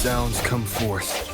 sounds come forth.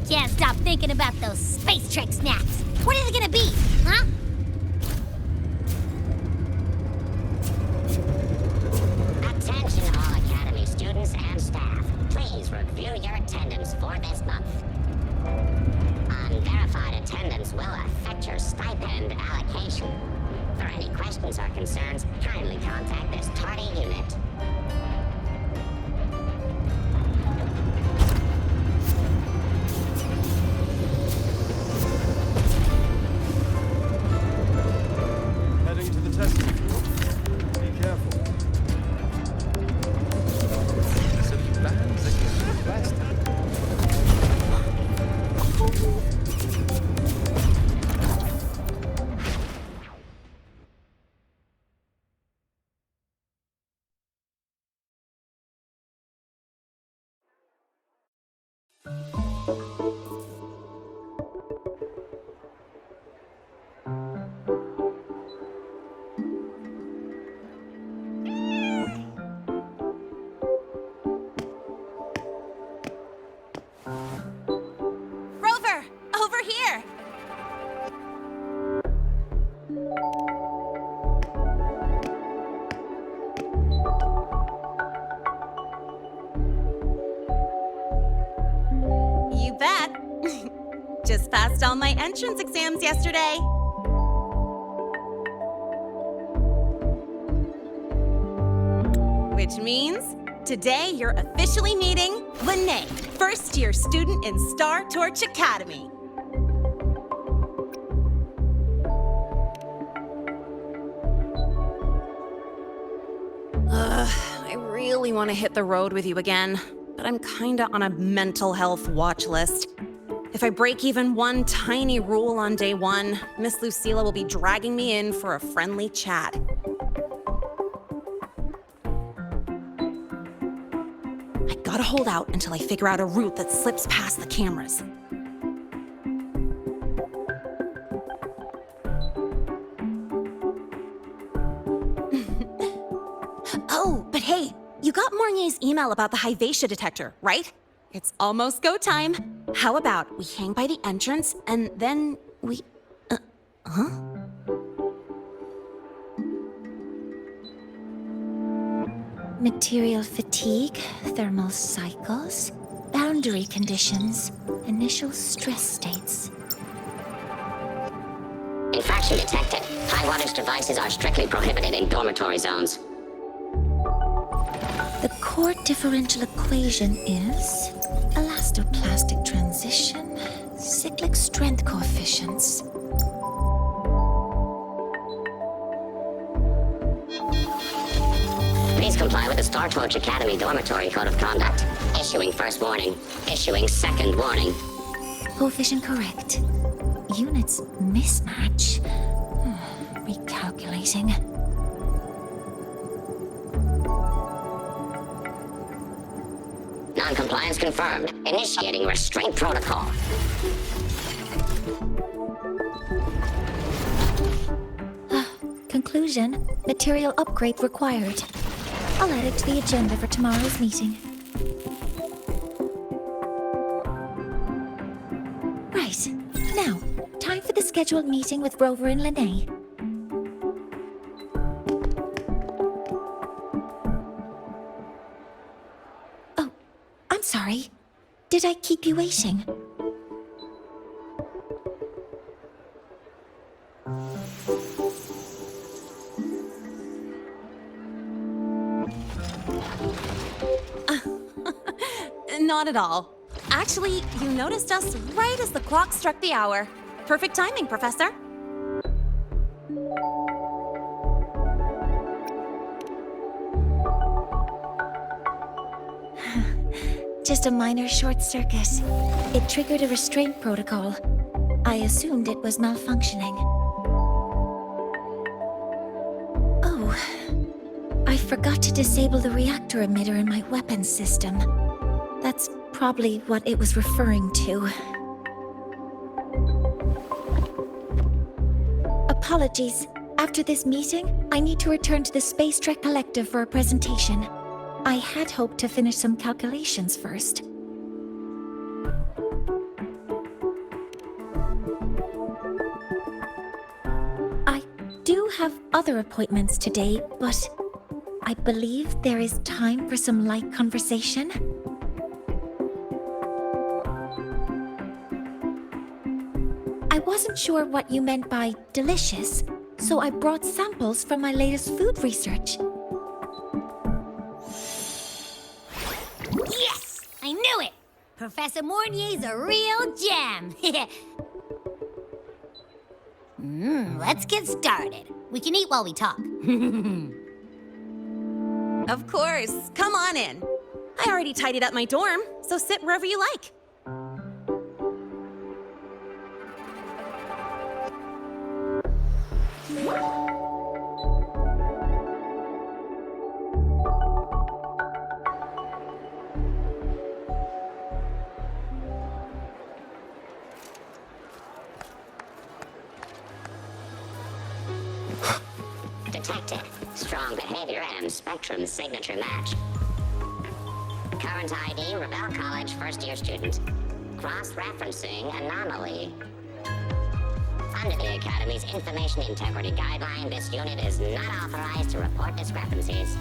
Can't stop thinking about those space trick snacks. What is it gonna be, huh? Attention all Academy students and staff. Please review your attendance for this month. Unverified attendance will affect your stipend allocation. For any questions or concerns, kindly contact this tardy unit. Rover, over here! You bet. Just passed all my entrance exams yesterday. Which means today you're officially meeting Lene, first-year student in Star Torch Academy. I really want to hit the road with you again. but I'm kinda on a mental health watch list. If I break even one tiny rule on day one, Miss Lucilla will be dragging me in for a friendly chat. I gotta hold out until I figure out a route that slips past the cameras. Oh, but hey, you got Mornier's email about the Hyvatia detector, right? It's almost go time. How about we hang by the entrance and then we... Material fatigue, thermal cycles, boundary conditions, initial stress states. Infraction detected. High wattage devices are strictly prohibited in dormitory zones. The core differential equation is elastoplastic transition, cyclic strength coefficients. Please comply with the Star Torch Academy Dormitory Code of Conduct. Issuing first warning. Issuing second warning. Coefficient correct. Units mismatch. Recalculating. Non-compliance confirmed. Initiating restraint protocol. Conclusion, material upgrade required. I'll add it to the agenda for tomorrow's meeting. Right. Now, time for the scheduled meeting with Rover and Lene. Oh, I'm sorry. Did I keep you waiting? Not at all. Actually, you noticed us right as the clock struck the hour. Perfect timing, Professor. Just a minor short circuit. It triggered a restraint protocol. I assumed it was malfunctioning. Oh, I forgot to disable the reactor emitter in my weapons system. That's probably what it was referring to. Apologies. After this meeting, I need to return to the Space Trek Collective for a presentation. I had hoped to finish some calculations first. I do have other appointments today, but I believe there is time for some light conversation. I wasn't sure what you meant by delicious, so I brought samples from my latest food research. Yes! I knew it! Professor Mornier's a real gem. Let's get started. We can eat while we talk. Of course. Come on in. I already tidied up my dorm, so sit wherever you like. Detected. Strong behavior and spectrum signature match. Current ID, Rebel College first-year student. Cross-referencing anomaly. Under the Academy's Information Integrity Guideline, this unit is not authorized to report discrepancies.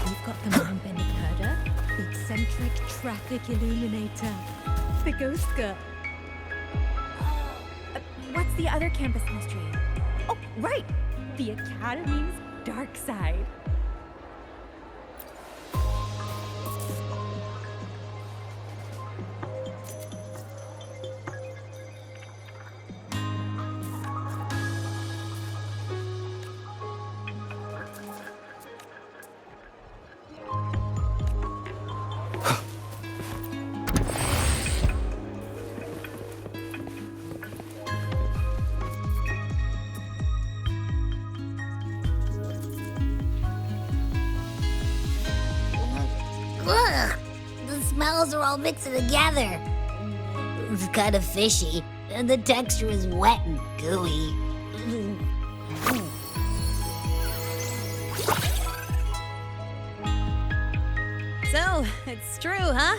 We've got the man-bending herder, the eccentric traffic illuminator, the ghost girl. What's the other campus mystery? Oh, right! The Academy's dark side. shells are all mixing together. It's kind of fishy, and the texture is wet and gooey. So, it's true, huh?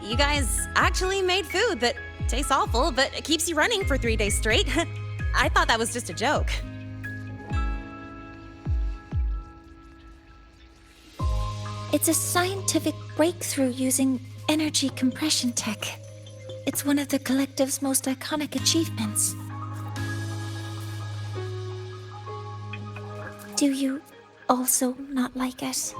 You guys actually made food that tastes awful, but it keeps you running for 3 days straight. I thought that was just a joke. It's a scientific breakthrough using energy compression tech. It's one of the collective's most iconic achievements. Do you also not like it?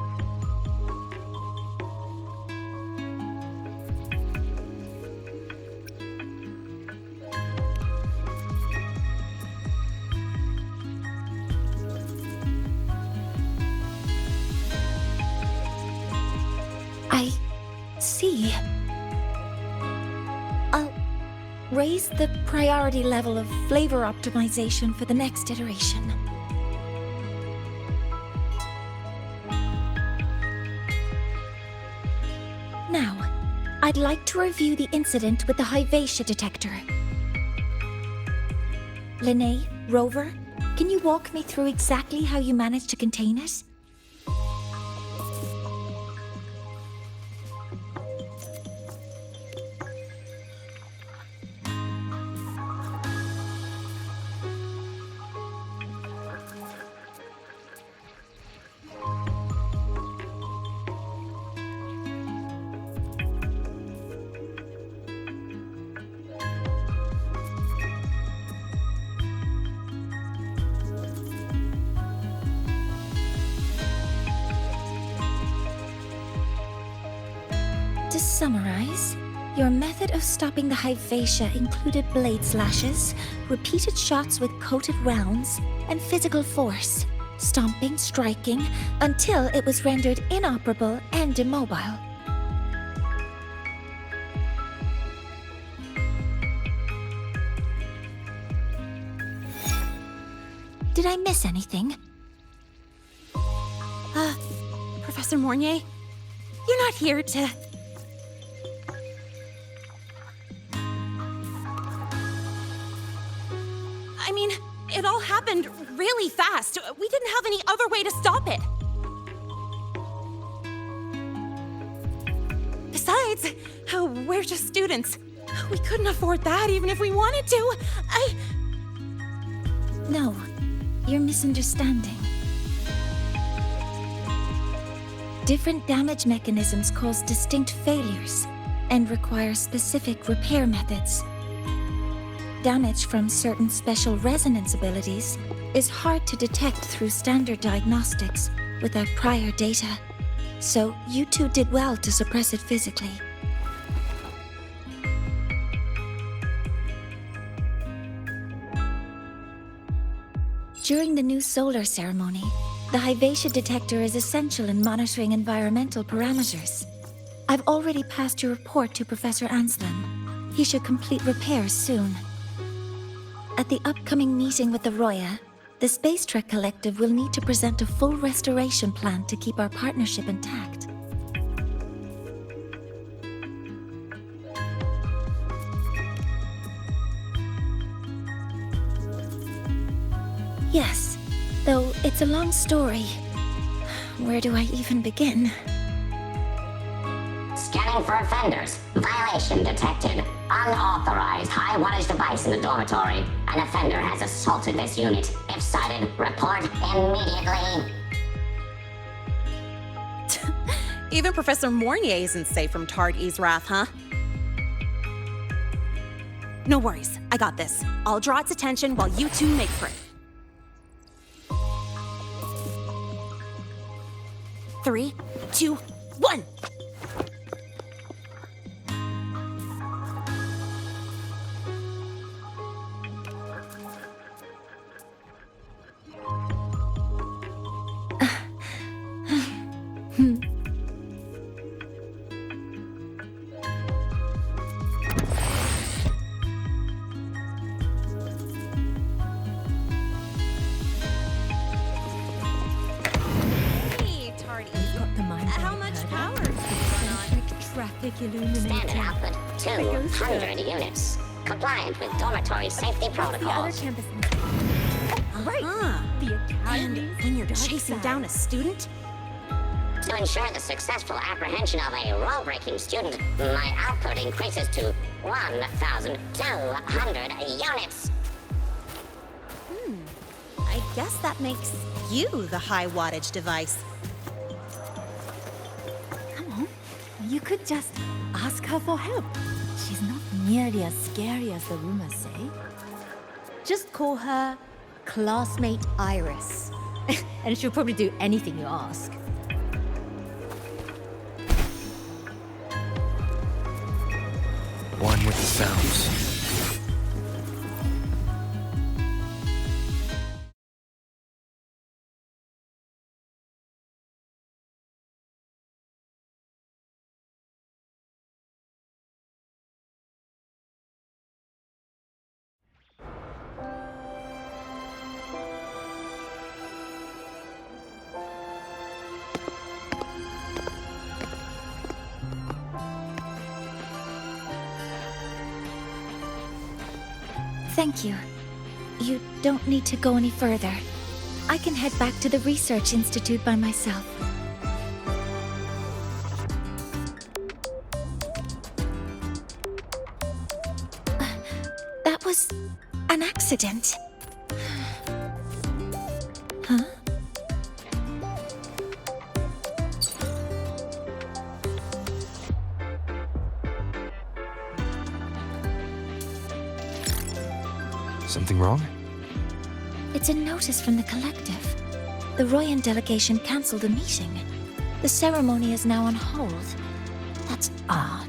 I see. I'll raise the priority level of flavor optimization for the next iteration. Now, I'd like to review the incident with the Hyvatia detector. Linnae, Rover, can you walk me through exactly how you managed to contain it? To summarize, your method of stopping the Hyvatia included blade slashes, repeated shots with coated rounds, and physical force, stomping, striking, until it was rendered inoperable and immobile. Did I miss anything? Professor Mornier, you're not here to... I mean, it all happened really fast. We didn't have any other way to stop it. Besides, we're just students. We couldn't afford that even if we wanted to. No, you're misunderstanding. Different damage mechanisms cause distinct failures and require specific repair methods. Damage from certain special resonance abilities is hard to detect through standard diagnostics without prior data, so you two did well to suppress it physically. During the new solar ceremony, the Hyvatia detector is essential in monitoring environmental parameters. I've already passed your report to Professor Anslin. He should complete repairs soon. At the upcoming meeting with the Roya, the Space Trek Collective will need to present a full restoration plan to keep our partnership intact. Yes, though it's a long story. Where do I even begin? Scanning for offenders. Violation detected. Unauthorized high wattage device in the dormitory. An offender has assaulted this unit. If sighted, report immediately. Even Professor Mornier isn't safe from Tard-E's wrath, huh? No worries, I got this. I'll draw its attention while you two make for it. 3, 2, 1! How much power? traffic illuminator. Standard output, The ghost 200 units. Compliant with dormitory safety What's the other protocols. campus? Right. The And academy. when you're chasing down a student? To ensure the successful apprehension of a rule-breaking student, my output increases to 1,200 units. I guess that makes you the high wattage device. Come on. You could just ask her for help. She's not nearly as scary as the rumors say. Just call her classmate Iris. And she'll probably do anything you ask. One with the sounds. Thank you. You don't need to go any further. I can head back to the Research Institute by myself. That was an accident. Huh? Something wrong? It's a notice from the collective. The Royan delegation cancelled a meeting. The ceremony is now on hold. That's odd.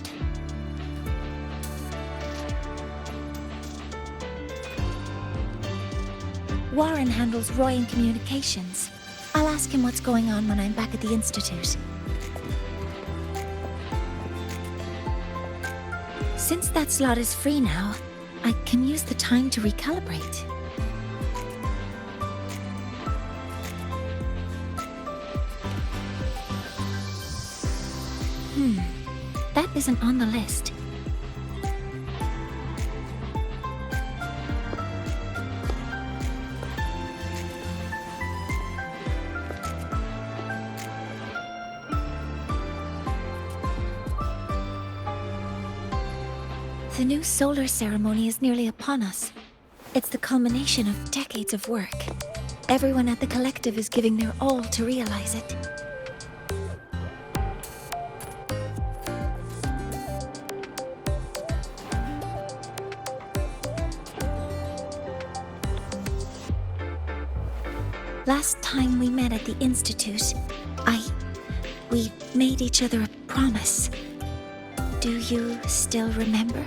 Warren handles Royan communications. I'll ask him what's going on when I'm back at the Institute. Since that slot is free now, I can use the time to recalibrate. That isn't on the list. The new solar ceremony is nearly upon us. It's the culmination of decades of work. Everyone at the collective is giving their all to realize it. Last time we met at the Institute, we made each other a promise. Do you still remember?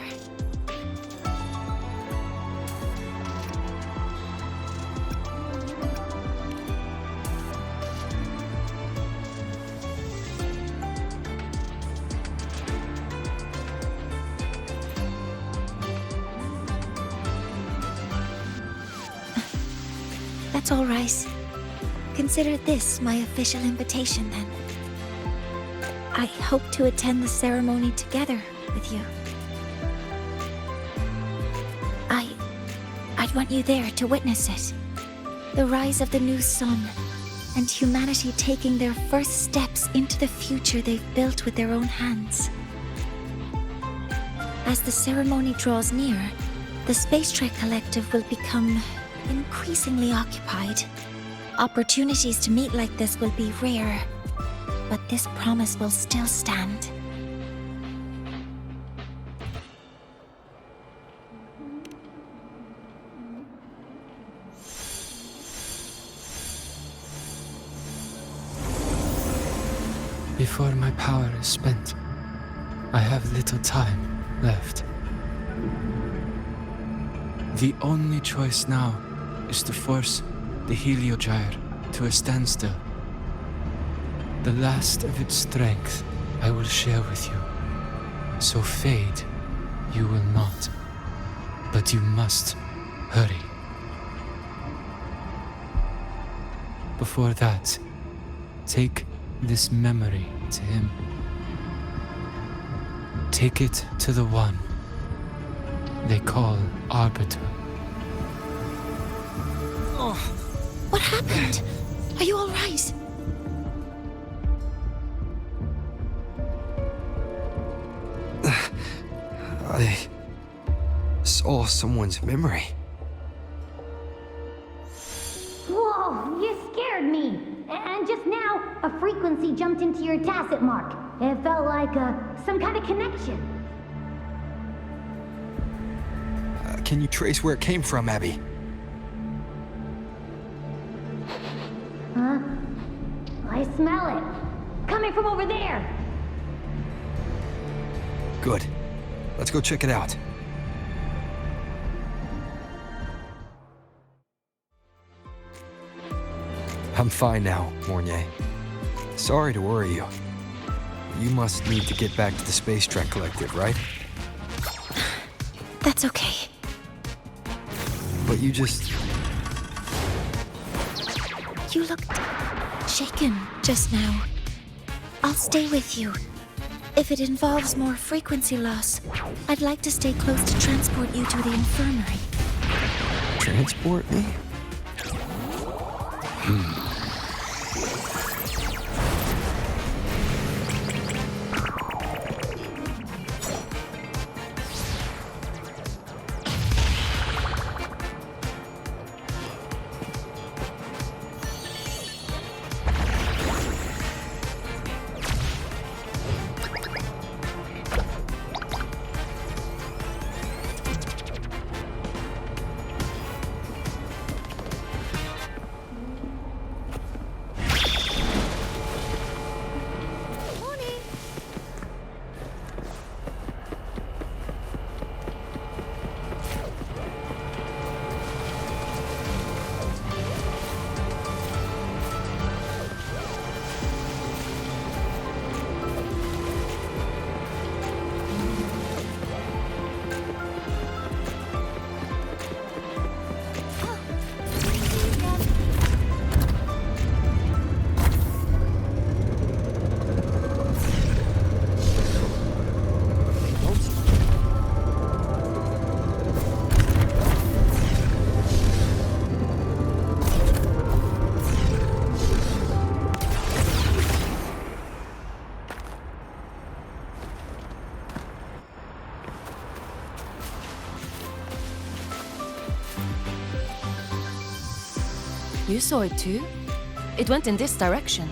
That's all right. Consider this my official invitation, then. I hope to attend the ceremony together with you. I'd want you there to witness it. The rise of the new sun, and humanity taking their first steps into the future they've built with their own hands. As the ceremony draws near, the Space Trek Collective will become increasingly occupied. Opportunities to meet like this will be rare, but this promise will still stand. Before my power is spent, I have little time left. The only choice now is to force the Heliogyre to a standstill. The last of its strength I will share with you. So fade you will not. But you must hurry. Before that, take this memory to him. Take it to the one they call Arbiter. What happened? Are you all right? I saw someone's memory. Whoa, you scared me. And just now, a frequency jumped into your tacit mark. It felt like some kind of connection. Can you trace where it came from, Abby? Huh? I smell it. Coming from over there. Good. Let's go check it out. I'm fine now, Mornier. Sorry to worry you. You must need to get back to the Space Trek Collective, right? That's okay. But you just... You looked shaken just now. I'll stay with you. If it involves more frequency loss, I'd like to stay close to transport you to the infirmary. transport me? You saw it too? It went in this direction.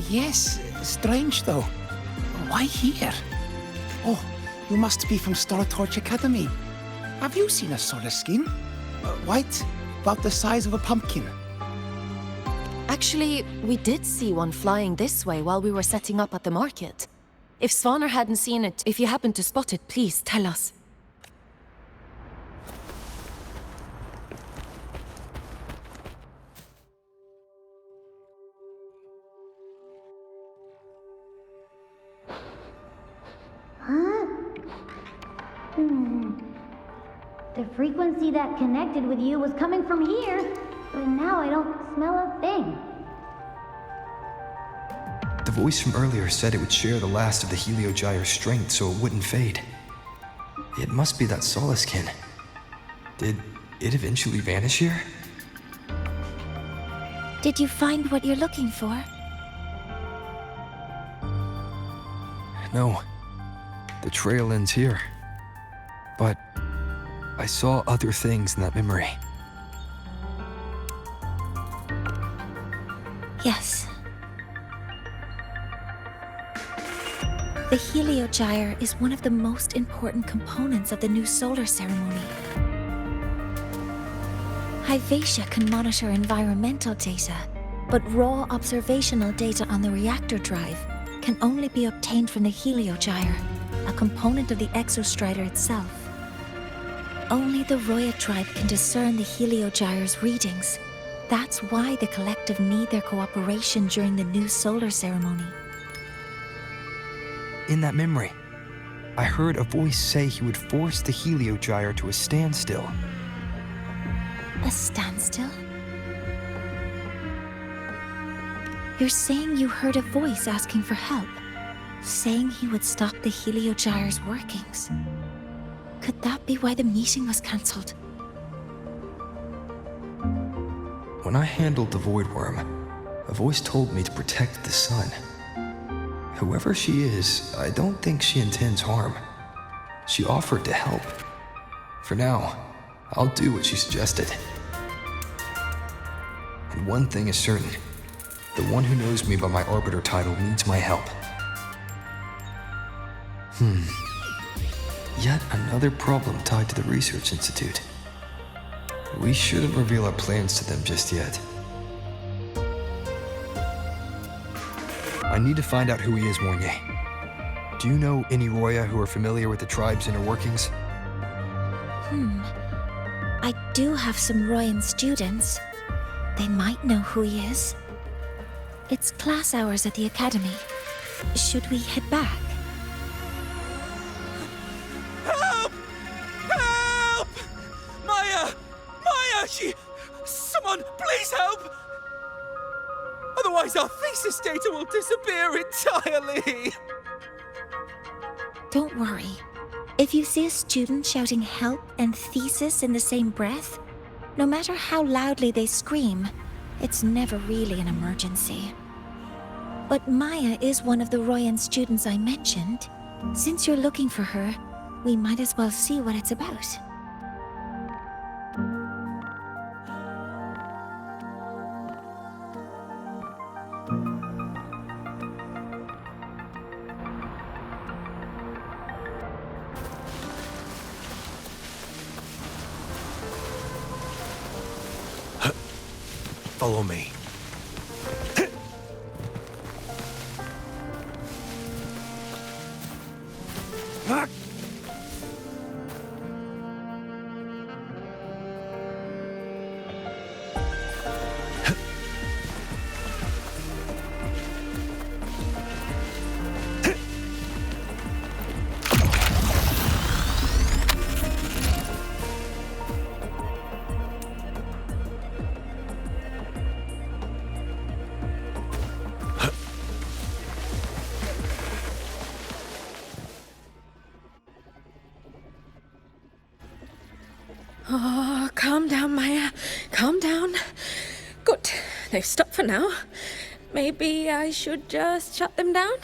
Yes, strange though. Why here? Oh, you must be from Star Torch Academy. Have you seen a solar skin? White, about the size of a pumpkin. Actually, we did see one flying this way while we were setting up at the market. If Svaner hadn't seen it, if you happened to spot it, please tell us. The frequency that connected with you was coming from here, but now I don't smell a thing. The voice from earlier said it would share the last of the Heliogyre's strength so it wouldn't fade. It must be that Solaskin. Did it eventually vanish here? Did you find what you're looking for? No. The trail ends here. But I saw other things in that memory. Yes. The Heliogyre is one of the most important components of the new solar ceremony. Hyvatia can monitor environmental data, but raw observational data on the reactor drive can only be obtained from the Heliogyre, a component of the Exostrider itself. Only the Roya tribe can discern the Heliogyre's readings. That's why the collective need their cooperation during the new solar ceremony. In that memory, I heard a voice say he would force the Heliogyre to a standstill. A standstill? You're saying you heard a voice asking for help? saying he would stop the Heliogyre's workings. Could that be why the meeting was cancelled? When I handled the Void Worm, a voice told me to protect the sun. Whoever she is, I don't think she intends harm. She offered to help. For now, I'll do what she suggested. And one thing is certain. The one who knows me by my Arbiter title needs my help. Yet another problem tied to the Research Institute. We shouldn't reveal our plans to them just yet. I need to find out who he is, Mornier. Do you know any Roya who are familiar with the tribe's inner workings? I do have some Royan students. They might know who he is. It's class hours at the academy. Should we head back? Help! Help! Maya! Maya! Someone, please help! Otherwise our thesis data will disappear entirely! Don't worry. If you see a student shouting help and thesis in the same breath, no matter how loudly they scream, it's never really an emergency. But Maya is one of the Royan students I mentioned. Since you're looking for her, we might as well see what it's about. Follow me. Oh, calm down, Maya. Calm down. Good. They've stopped for now. Maybe I should just shut them down?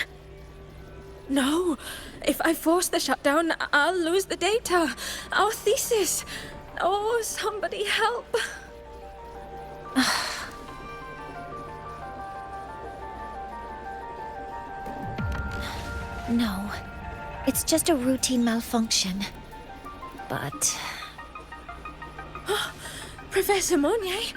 No. If I force the shutdown, I'll lose the data. Our thesis. Oh, somebody help. No. It's just a routine malfunction. But... Professor Monnier?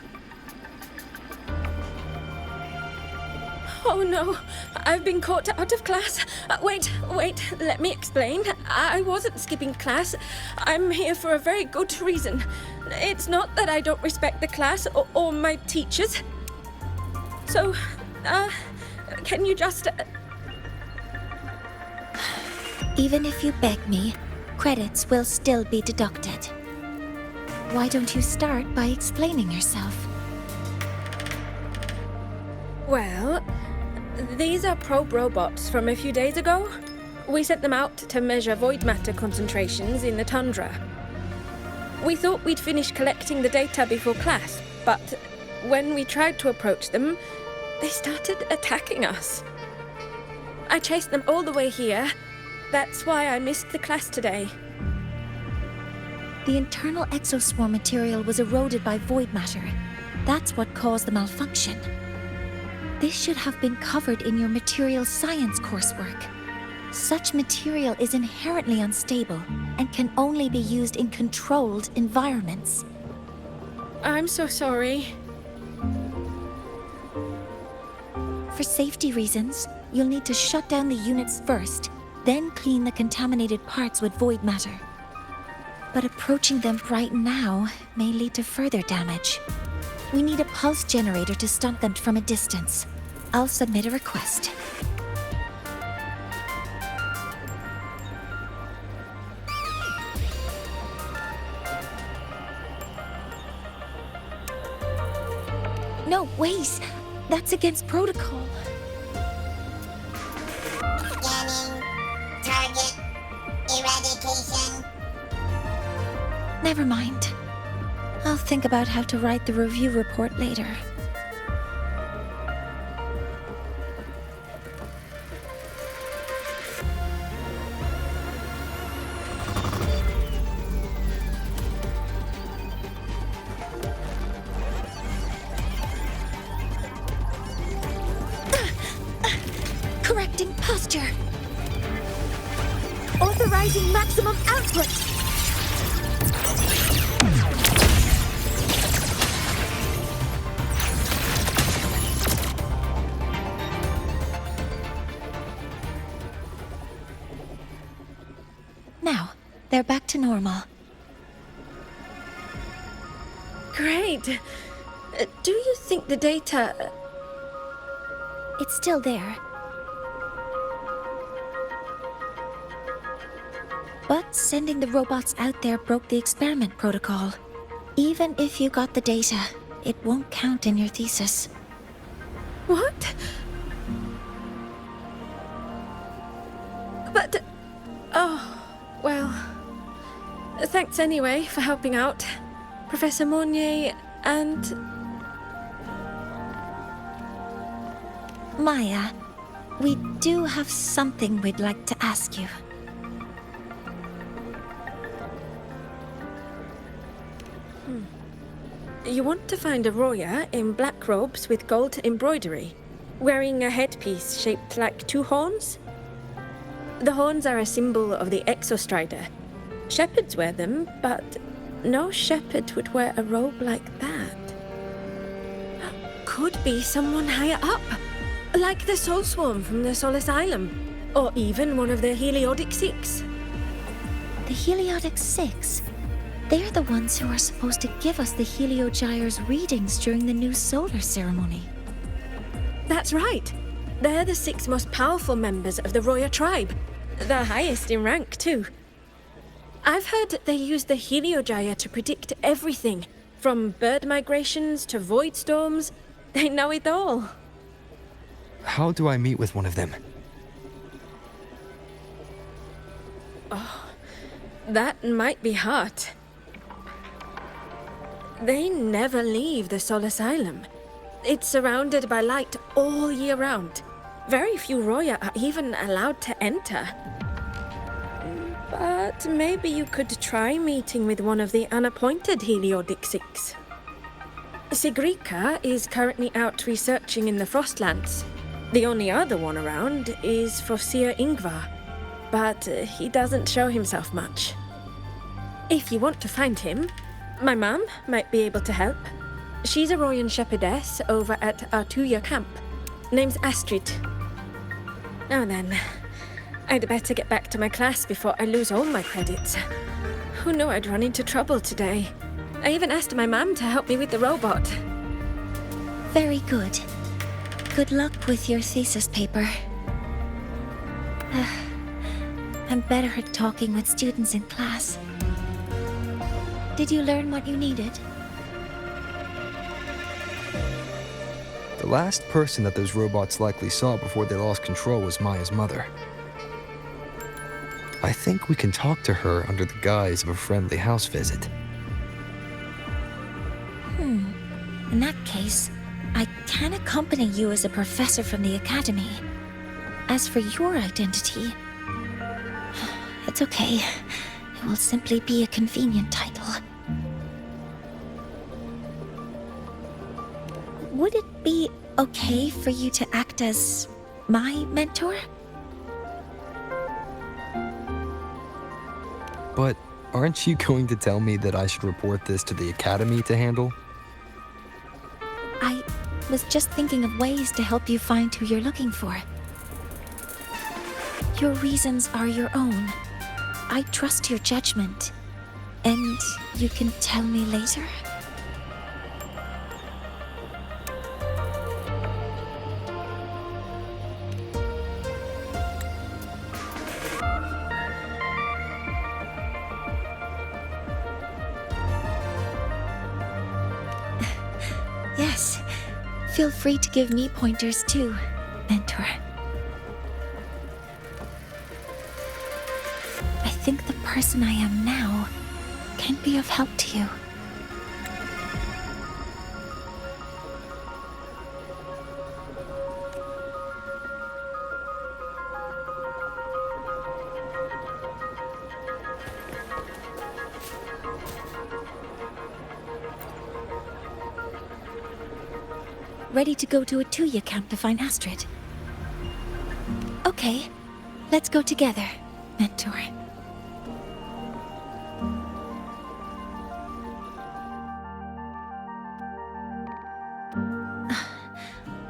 Oh no, I've been caught out of class. Wait, let me explain. I wasn't skipping class. I'm here for a very good reason. It's not that I don't respect the class or my teachers. So, can you just... Even if you beg me, credits will still be deducted. Why don't you start by explaining yourself? Well, these are probe robots from a few days ago. We sent them out to measure void matter concentrations in the tundra. We thought we'd finish collecting the data before class, but when we tried to approach them, they started attacking us. I chased them all the way here. That's why I missed the class today. The internal exoswarm material was eroded by void matter. That's what caused the malfunction. This should have been covered in your material science coursework. Such material is inherently unstable and can only be used in controlled environments. I'm so sorry. For safety reasons, you'll need to shut down the units first, then clean the contaminated parts with void matter. But approaching them right now may lead to further damage. We need a pulse generator to stop them from a distance. I'll submit a request. No, wait! That's against protocol. Never mind. I'll think about how to write the review report later. Correcting posture. Authorizing maximum output. Now, they're back to normal. Great. Do you think the data... It's still there. But sending the robots out there broke the experiment protocol. Even if you got the data, it won't count in your thesis. What? But... Oh, well... Thanks anyway for helping out, Professor Mornier and... Maya, we do have something we'd like to ask you. You want to find a Roya in black robes with gold embroidery, wearing a headpiece shaped like two horns? The horns are a symbol of the Exostrider. Shepherds wear them, but no shepherd would wear a robe like that. Could be someone higher up, like the Soul Swarm from the Sol Asylum, or even one of the Heliodic Six. The Heliodic Six? They're the ones who are supposed to give us the Heliogyre's readings during the new solar ceremony. That's right. They're the 6 most powerful members of the Roya tribe. The highest in rank, too. I've heard they use the Heliogyre to predict everything, from bird migrations to void storms. They know it all. How do I meet with one of them? That might be hard. They never leave the Sol Asylum. It's surrounded by light all year round. Very few Roya are even allowed to enter. But maybe you could try meeting with one of the unappointed Heliodic Six. Sigrika is currently out researching in the Frostlands. The only other one around is Fosir Ingvar, but he doesn't show himself much. If you want to find him, my mum might be able to help. She's a Royan shepherdess over at Artuya camp. Name's Astrid. Now then, I'd better get back to my class before I lose all my credits. Who knew I'd run into trouble today? I even asked my mum to help me with the robot. Very good. Good luck with your thesis paper. I'm better at talking with students in class. Did you learn what you needed? The last person that those robots likely saw before they lost control was Maya's mother. I think we can talk to her under the guise of a friendly house visit. In that case, I can accompany you as a professor from the academy. As for your identity, it's okay. It will simply be a convenient title. Would it be okay for you to act as my mentor? But aren't you going to tell me that I should report this to the academy to handle? I was just thinking of ways to help you find who you're looking for. Your reasons are your own. I trust your judgment. And you can tell me later? Yes. Feel free to give me pointers too, mentor. I think the person I am now can be of help to you. Ready to go to a Tuya camp to find Astrid? Okay, let's go together, Mentor.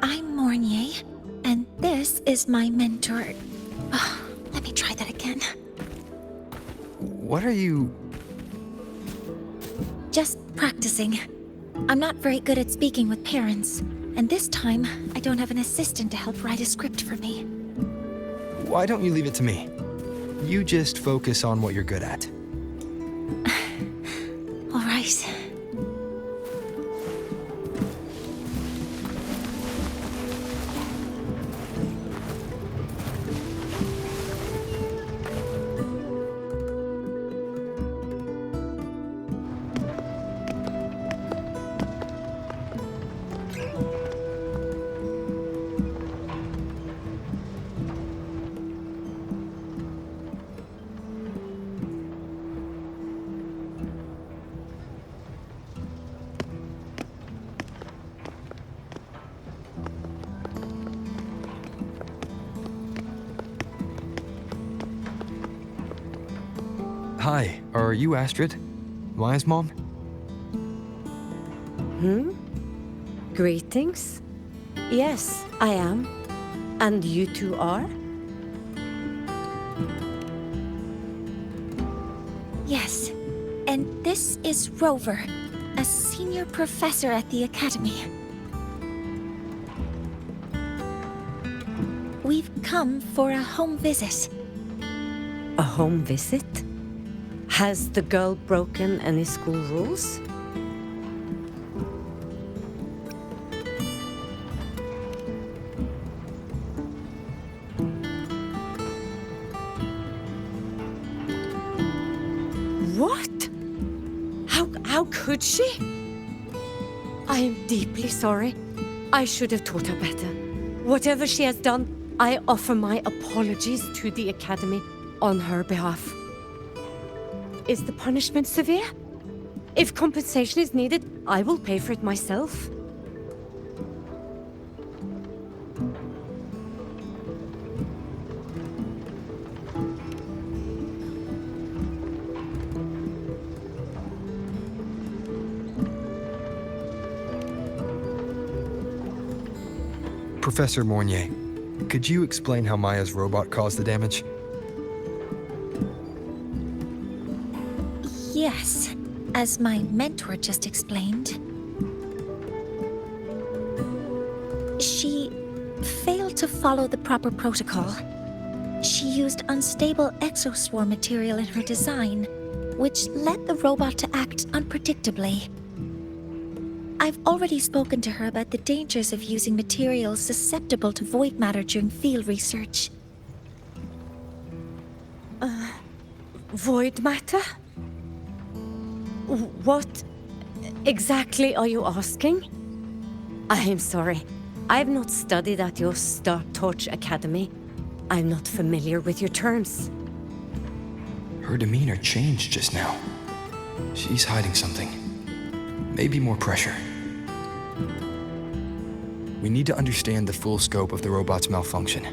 I'm Mornier, and this is my mentor. Let me try that again. What are you... Just practicing. I'm not very good at speaking with parents, and this time I don't have an assistant to help write a script for me. Why don't you leave it to me? You just focus on what you're good at. All right. Hi, are you Astrid? Maya's mom? Greetings. Yes, I am. And you two are? Yes, and this is Rover, a senior professor at the academy. We've come for a home visit. A home visit? Has the girl broken any school rules? What? How could she? I am deeply sorry. I should have taught her better. Whatever she has done, I offer my apologies to the Academy on her behalf. Is the punishment severe? If compensation is needed, I will pay for it myself. Professor Mornier, could you explain how Maya's robot caused the damage? Yes, as my mentor just explained. She failed to follow the proper protocol. She used unstable exoswarm material in her design, which led the robot to act unpredictably. I've already spoken to her about the dangers of using materials susceptible to void matter during field research. Void matter? What exactly are you asking? I am sorry. I have not studied at your Star Torch Academy. I'm not familiar with your terms. Her demeanor changed just now. She's hiding something. Maybe more pressure. We need to understand the full scope of the robot's malfunction.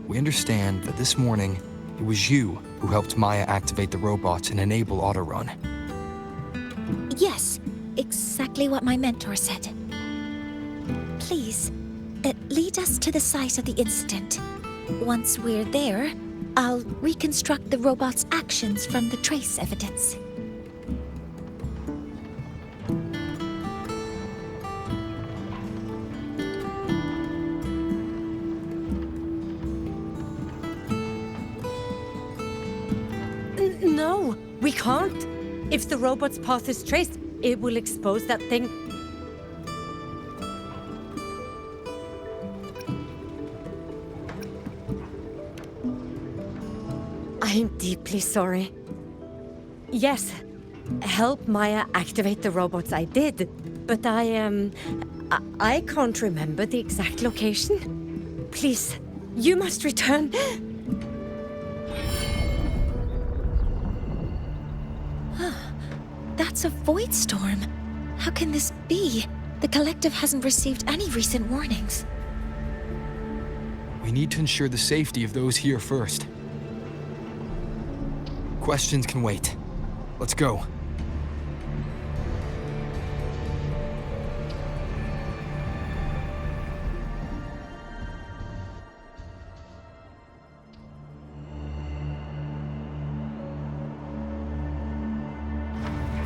We understand that this morning, it was you who helped Maya activate the robots and enable auto-run. Yes, exactly what my mentor said. Please, lead us to the site of the incident. Once we're there, I'll reconstruct the robot's actions from the trace evidence. No, we can't. If the robot's path is traced, it will expose that thing. I am deeply sorry. Yes, help Maya activate the robots, I did. But I can't remember the exact location. Please, you must return. That's a void storm. How can this be? The collective hasn't received any recent warnings. We need to ensure the safety of those here first. Questions can wait. Let's go.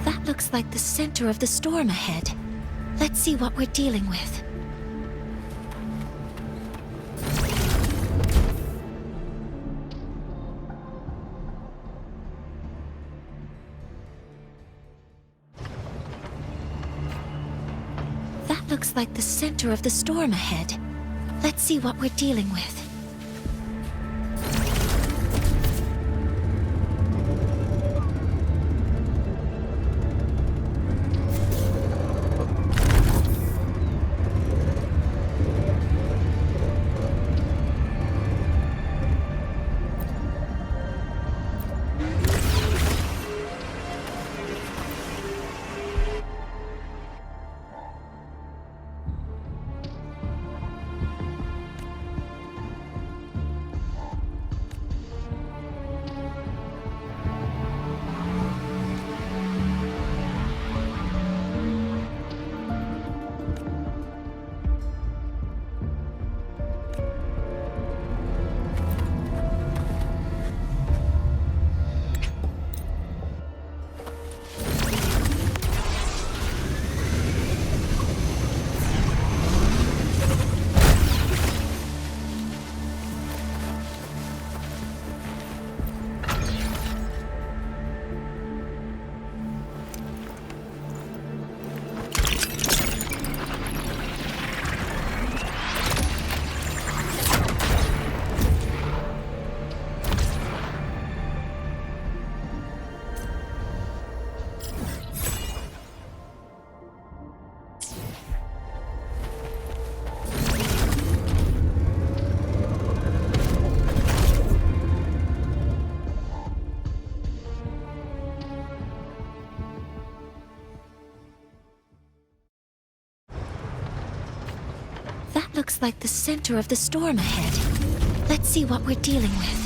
That looks like the center of the storm ahead. Let's see what we're dealing with. That looks like the center of the storm ahead. Let's see what we're dealing with. Looks like the center of the storm ahead. Let's see what we're dealing with.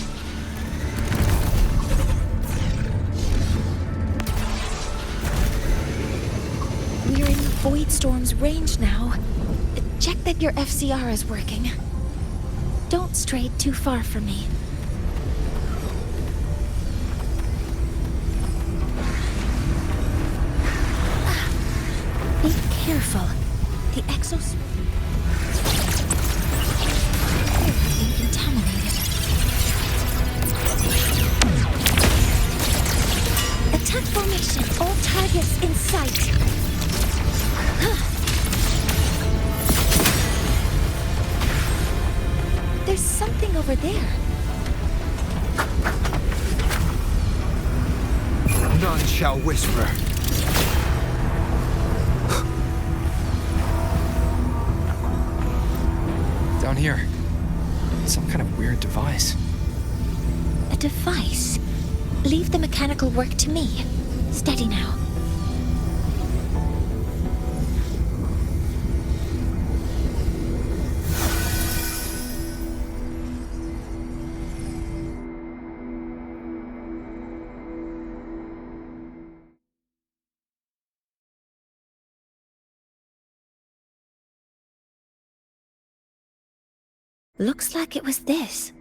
We're in the Void Storm's range now. Check that your FCR is working. Don't stray too far from me. Be careful. The exos... contaminated. Attack formation. All targets in sight. There's something over there. None shall whisper. Down here. Some kind of weird device. A device? Leave the mechanical work to me. Steady now. Looks like it was this.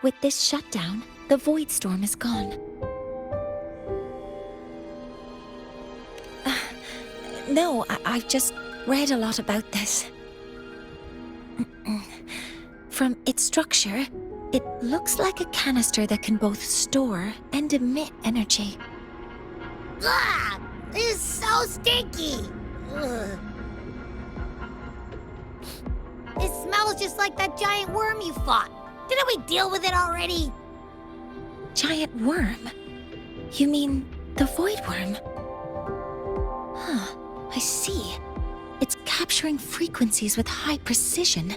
With this shutdown, the Void Storm is gone. No, I've just read a lot about this. From its structure, it looks like a canister that can both store and emit energy. Ah! This is so stinky! Ugh. It smells just like that giant worm you fought. Didn't we deal with it already? Giant worm? You mean the void worm? Huh, I see. It's capturing frequencies with high precision,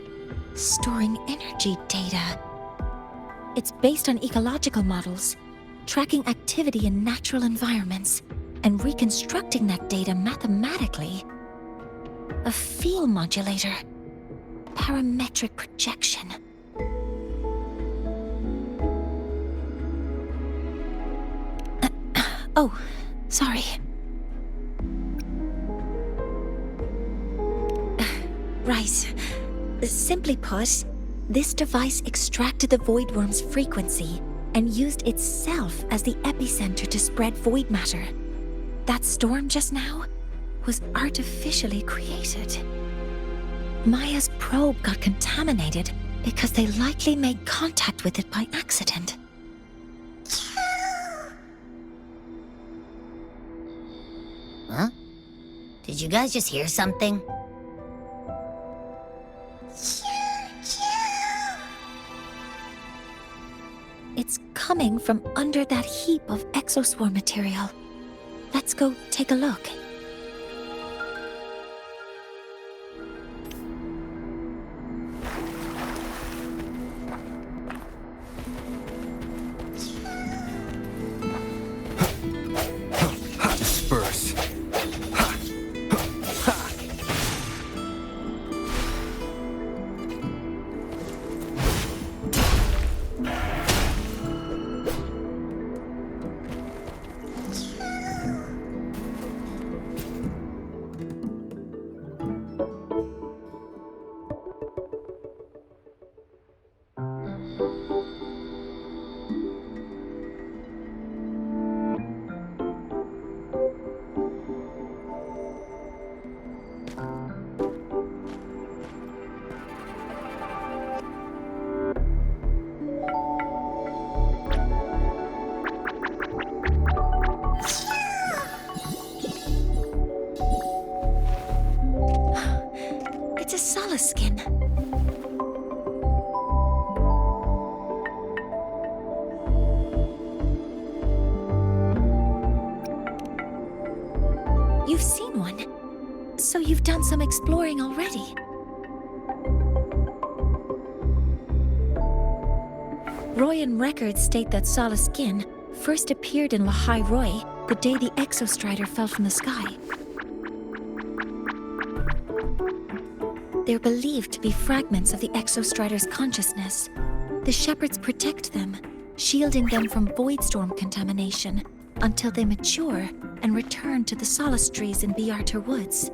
storing energy data. It's based on ecological models, tracking activity in natural environments, and reconstructing that data mathematically. A field modulator. Parametric projection. Oh, sorry. Right. Simply put, this device extracted the void worm's frequency and used itself as the epicenter to spread void matter. That storm just now was artificially created. Maya's probe got contaminated because they likely made contact with it by accident. Huh? Did you guys just hear something? It's coming from under that heap of exoswarm material. Let's go take a look. Disperse. It's a Solace skin. You've seen one, so you've done some exploring already. Royan records state that Solace skin first appeared in Lahai Roy the day the Exostrider fell from the sky. They're believed to be fragments of the Exostrider's consciousness. The shepherds protect them, shielding them from void storm contamination until they mature and return to the Solace trees in Biarter Woods.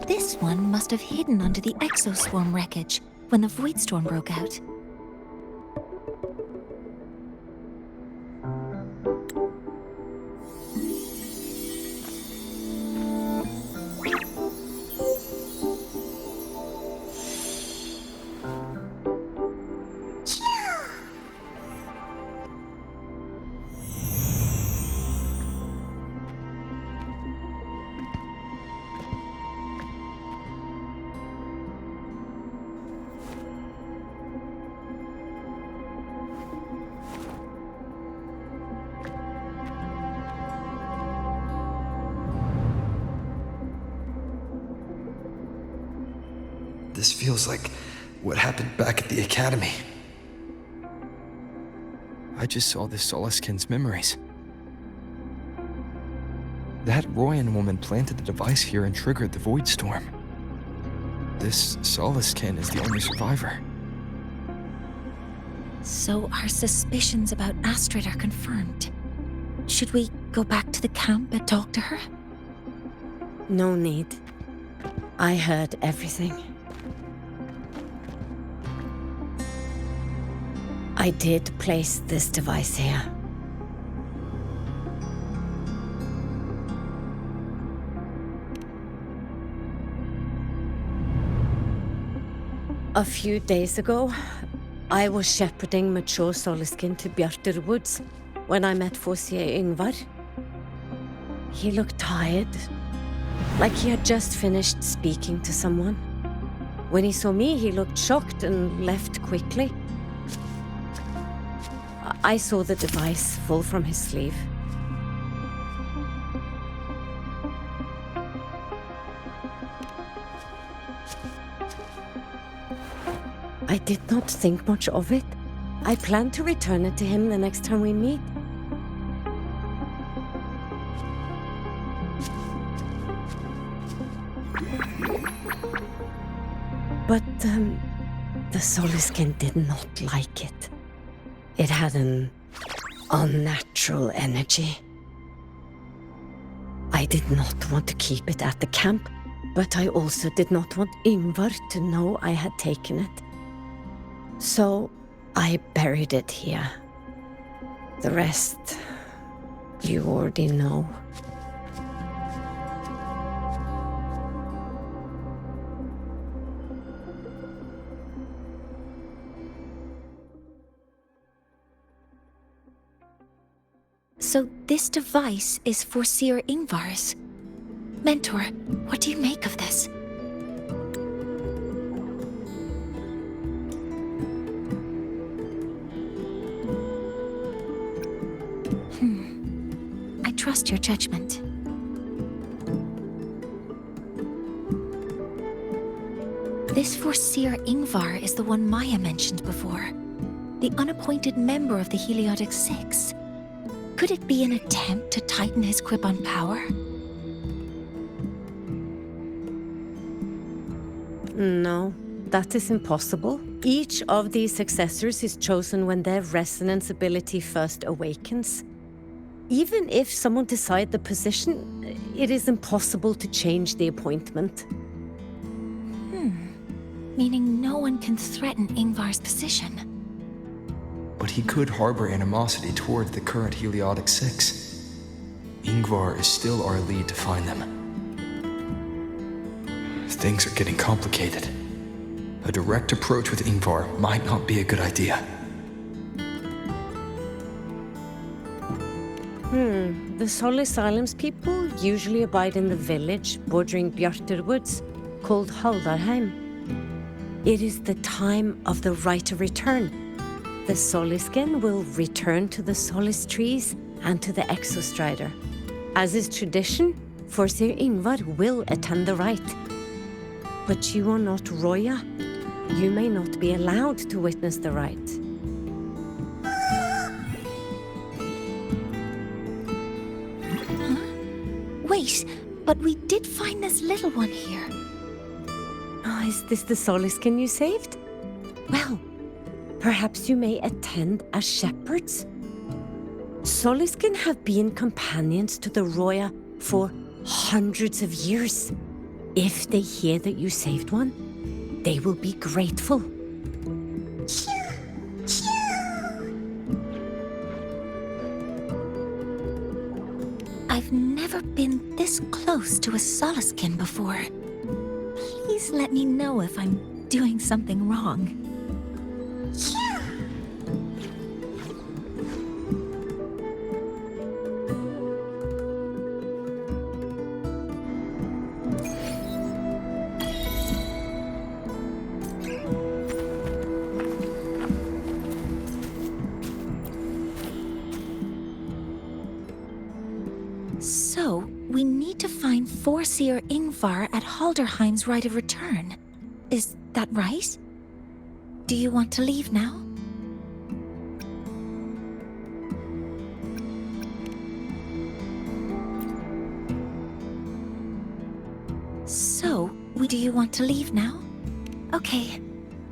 This one must have hidden under the exoswarm wreckage when the void storm broke out. This feels like what happened back at the academy. I just saw the Solaskin's memories. That Royan woman planted the device here and triggered the void storm. This Solaskin is the only survivor. So our suspicions about Astrid are confirmed. Should we go back to the camp and talk to her? No need. I heard everything. I did place this device here. A few days ago, I was shepherding mature Solaskin to Biarter Woods when I met Fossier Ingvar. He looked tired, like he had just finished speaking to someone. When he saw me, he looked shocked and left quickly. I saw the device fall from his sleeve. I did not think much of it. I plan to return it to him the next time we meet. But the Soliskin did not like it. It had an unnatural energy. I did not want to keep it at the camp, but I also did not want Ingvar to know I had taken it. So I buried it here. The rest, you already know. So this device is for Seer Ingvar's. Mentor, what do you make of this? I trust your judgment. This for Seer Ingvar is the one Maya mentioned before. The unappointed member of the Heliotic Six. Could it be an attempt to tighten his grip on power? No, that is impossible. Each of these successors is chosen when their resonance ability first awakens. Even if someone decides the position, it is impossible to change the appointment. Meaning no one can threaten Ingvar's position. But he could harbor animosity toward the current Heliotic Six. Ingvar is still our lead to find them. Things are getting complicated. A direct approach with Ingvar might not be a good idea. The Solis Islands people usually abide in the village bordering Bjartur Woods, called Haldarheim. It is the time of the right of return. The Soliskin will return to the Solis trees and to the Exostrider. As is tradition, Forseer Ingvar will attend the rite. But you are not Roya. You may not be allowed to witness the rite. Wait, but we did find this little one here. Oh, is this the Soliskin you saved? Well, perhaps you may attend as shepherds. Soliskin have been companions to the Roya for hundreds of years. If they hear that you saved one, they will be grateful. I've never been this close to a Soliskin before. Please let me know if I'm doing something wrong. So, we need to find Forseer Ingvar at Halderheim's Rite of Return. Is that right? Do you want to leave now? So, do you want to leave now? Okay,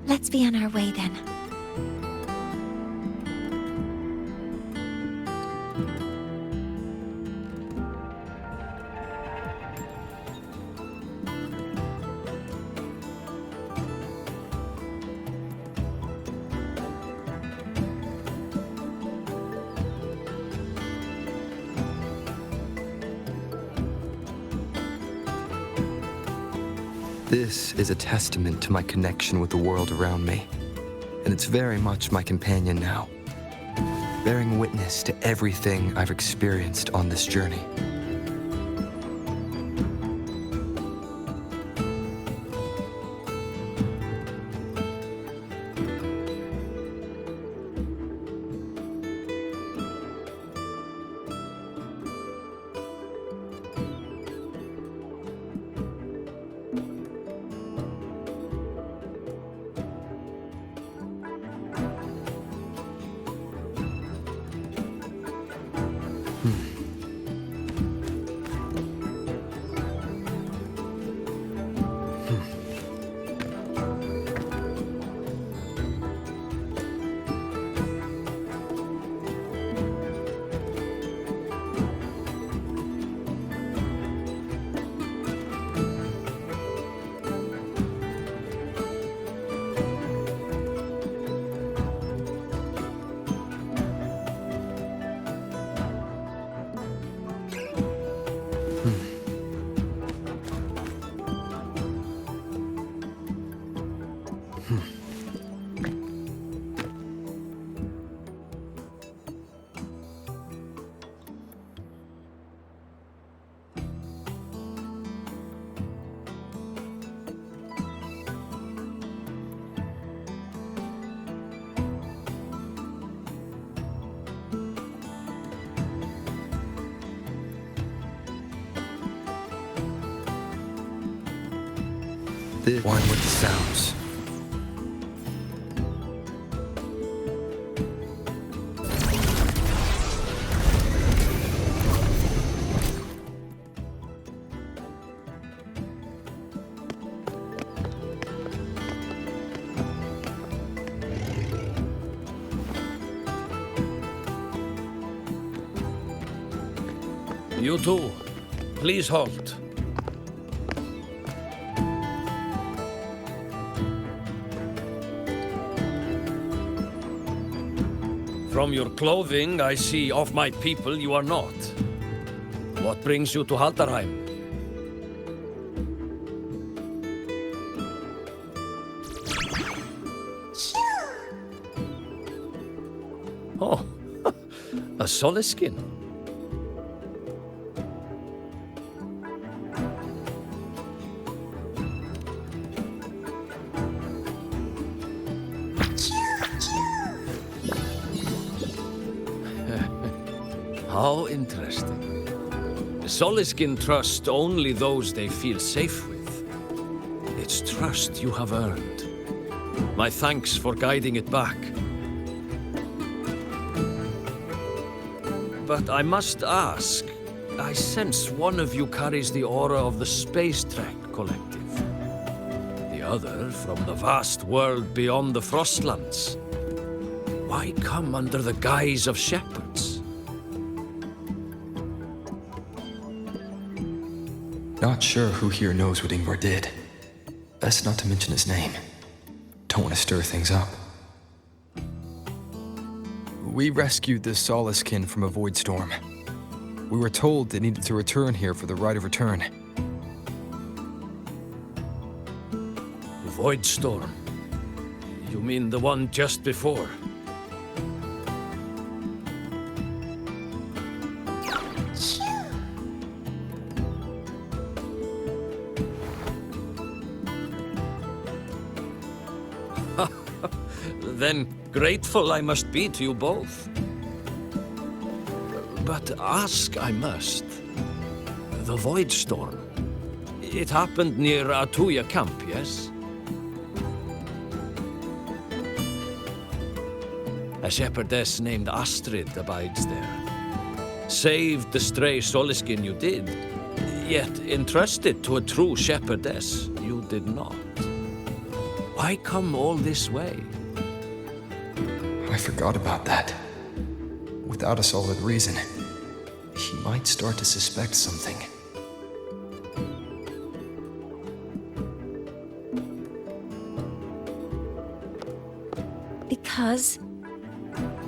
let's be on our way then. This is a testament to my connection with the world around me, and it's very much my companion now, bearing witness to everything I've experienced on this journey. The one with the sounds. You two, please halt. From your clothing, I see of my people you are not. What brings you to Haldarheim? Oh, a Soliskin. How interesting. Soliskin trust only those they feel safe with. It's trust you have earned. My thanks for guiding it back. But I must ask, I sense one of you carries the aura of the Space Trek Collective. The other from the vast world beyond the Frostlands. Why come under the guise of shepherds? Not sure who here knows what Ingvar did. Best not to mention his name. Don't want to stir things up. We rescued the Soliskin from a void storm. We were told they needed to return here for the rite of return. Void storm? You mean the one just before? Then grateful I must be to you both. But ask I must. The Void Storm. It happened near Atuya camp, yes? A shepherdess named Astrid abides there. Saved the stray Soliskin you did, yet entrusted to a true shepherdess you did not. Why come all this way? I forgot about that. Without a solid reason, he might start to suspect something. Because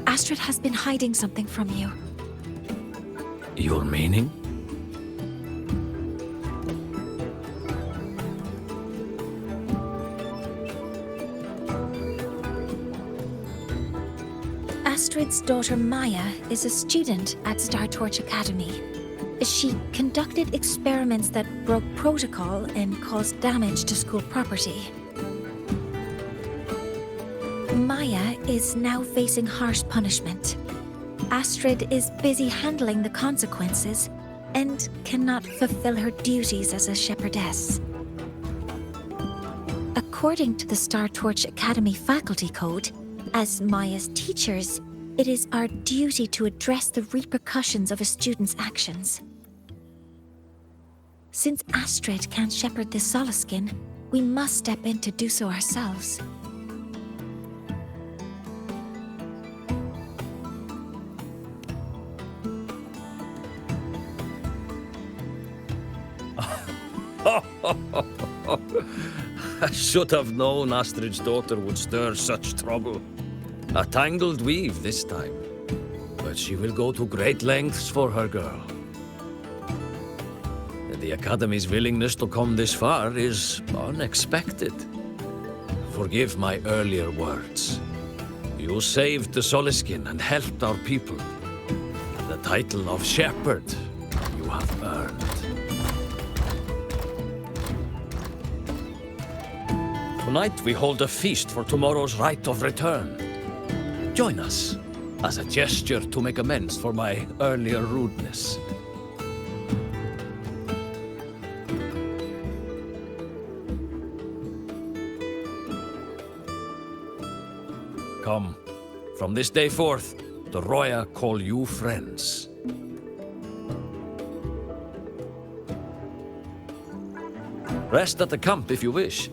Astrid has been hiding something from you. Your meaning? Astrid's daughter Maya is a student at Star Torch Academy. She conducted experiments that broke protocol and caused damage to school property. Maya is now facing harsh punishment. Astrid is busy handling the consequences and cannot fulfill her duties as a shepherdess. According to the Star Torch Academy faculty code, as Maya's teachers, it is our duty to address the repercussions of a student's actions. Since Astrid can't shepherd the Soliskin, we must step in to do so ourselves. I should have known Astrid's daughter would stir such trouble. A tangled weave this time. But she will go to great lengths for her girl. The Academy's willingness to come this far is unexpected. Forgive my earlier words. You saved the Soliskin and helped our people. The title of shepherd you have earned. Tonight we hold a feast for tomorrow's rite of return. Join us, as a gesture to make amends for my earlier rudeness. Come, from this day forth, the Roya call you friends. Rest at the camp if you wish.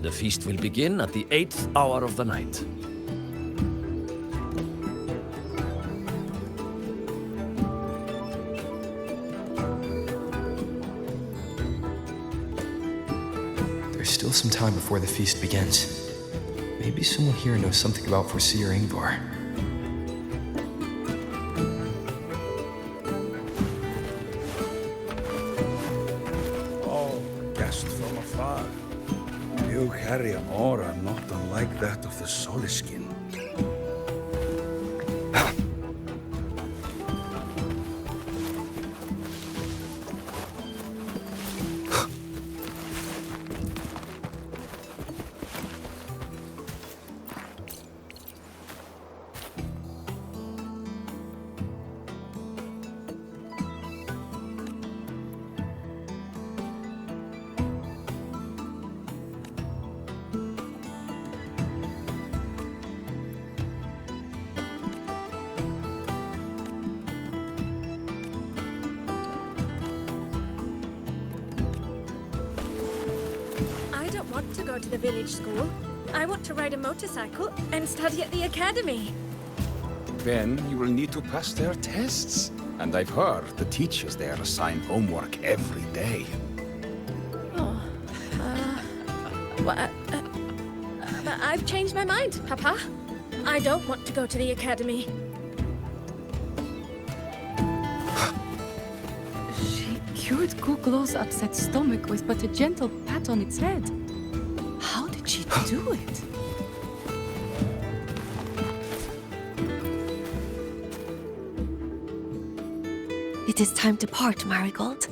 The feast will begin at the 8th hour of the night. There's still some time before the feast begins. Maybe someone here knows something about Foreseer Ingvar. Oh, guest from afar. You carry an aura not unlike that of the Soliskin. I don't want to go to the village school. I want to ride a motorcycle and study at the academy. Then you will need to pass their tests. And I've heard the teachers there assign homework every day. But I've changed my mind, Papa. I don't want to go to the academy. She cured Kuklow's upset stomach with but a gentle pat on its head. How did she do it? It is time to part, Marigold.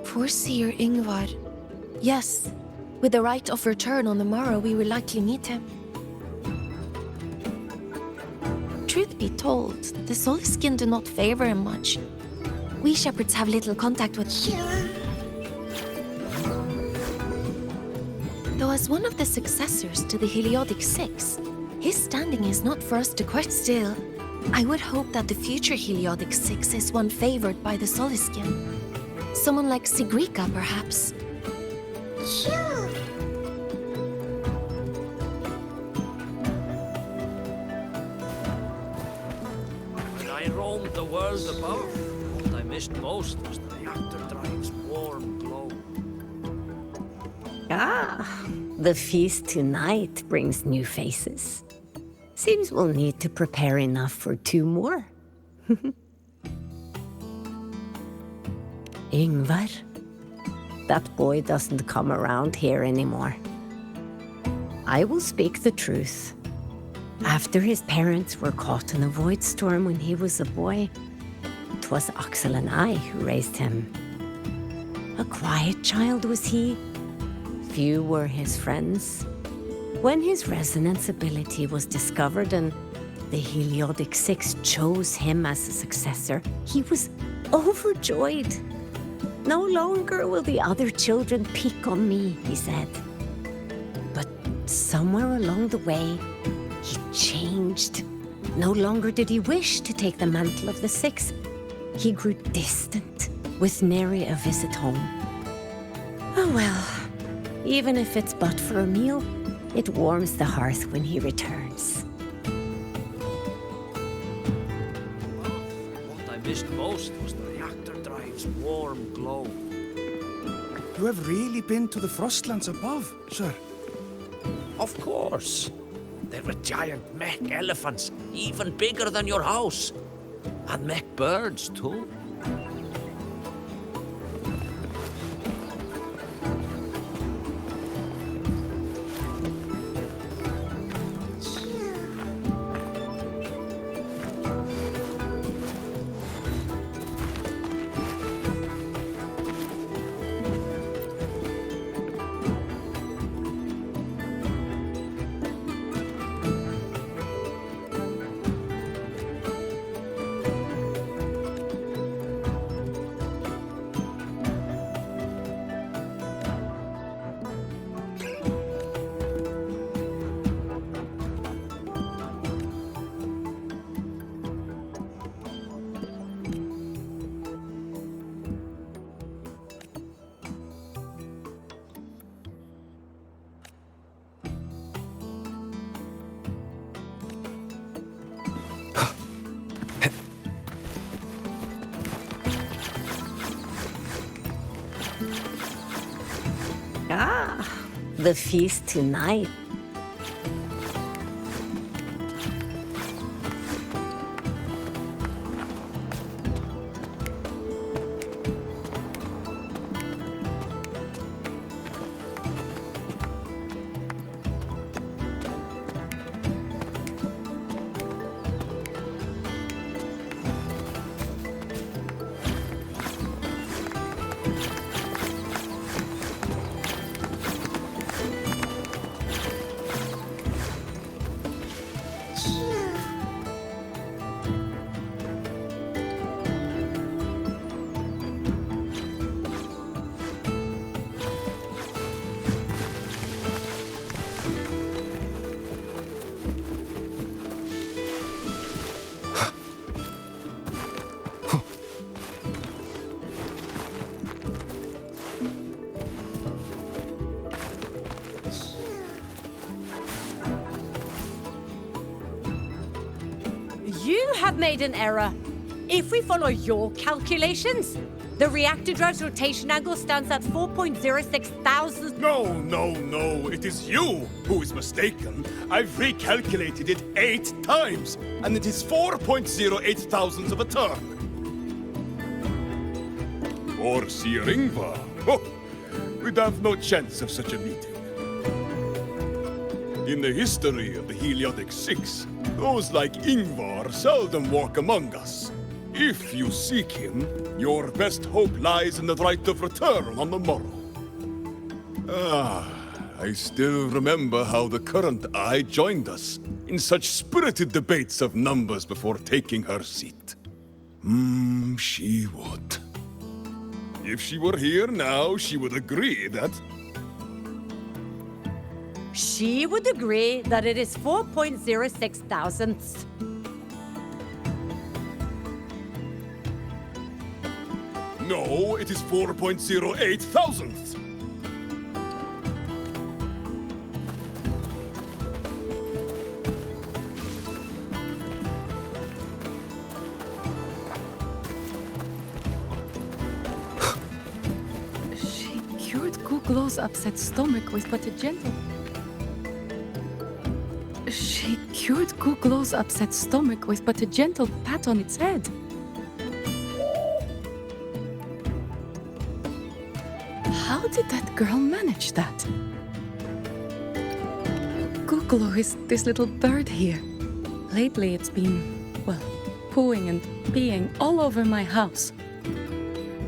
Foreseer Ingvar. Yes. With the right of return on the morrow, we will likely meet him. Truth be told, the Soliskin do not favor him much. We shepherds have little contact with him. Though as one of the successors to the Heliodic Six, his standing is not for us to question. Still, I would hope that the future Heliodic Six is one favored by the Soliskin. Someone like Sigrica, perhaps. When I roamed the world above, what I missed most was the reactor drive's warm glow. Ah, the feast tonight brings new faces. Seems we'll need to prepare enough for 2 more. Ingvar, that boy doesn't come around here anymore. I will speak the truth. After his parents were caught in a void storm when he was a boy, 'twas Axel and I who raised him. A quiet child was he. Few were his friends. When his resonance ability was discovered and the Heliodic Six chose him as a successor, he was overjoyed. No longer will the other children pick on me, he said. But somewhere along the way, he changed. No longer did he wish to take the mantle of the Six. He grew distant, with nary a visit home. Oh well, even if it's but for a meal, it warms the hearth when he returns. What I missed most was the reactor drive's warm glow. You have really been to the Frostlands above, sir? Of course. There were giant mech elephants, even bigger than your house. And mech birds, too. the feast tonight. You have made an error. If we follow your calculations, the reactor drive's rotation angle stands at 4.06 thousand. No. It is you who is mistaken. I've recalculated it 8 times, and it is 4.08 thousandths of a turn. Or Sir Ingvar. Oh, we'd have no chance of such a meeting. In the history of the Heliodic Six, those like Ingvar seldom walk among us. If you seek him, your best hope lies in the right of return on the morrow. I still remember how the current eye joined us in such spirited debates of numbers before taking her seat. She would. If she were here now, she would agree that... She would agree that it is 4.06 thousandths. No, it is 4.08 thousandths. She cured Kuklow's upset stomach with but a gentle... She cured Kuklow's upset stomach with but a gentle pat on its head. How did that girl manage that? Kuklo is this little bird here. Lately it's been, well, pooing and peeing all over my house.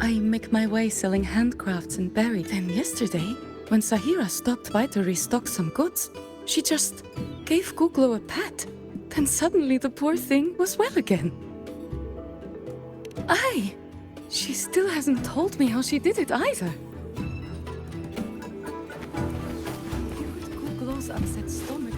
I make my way selling handcrafts and berries. Then yesterday, when Sahira stopped by to restock some goods, she just gave Kuklo a pat. Then suddenly the poor thing was well again. Aye, she still hasn't told me how she did it either. Kuklo's upset stomach.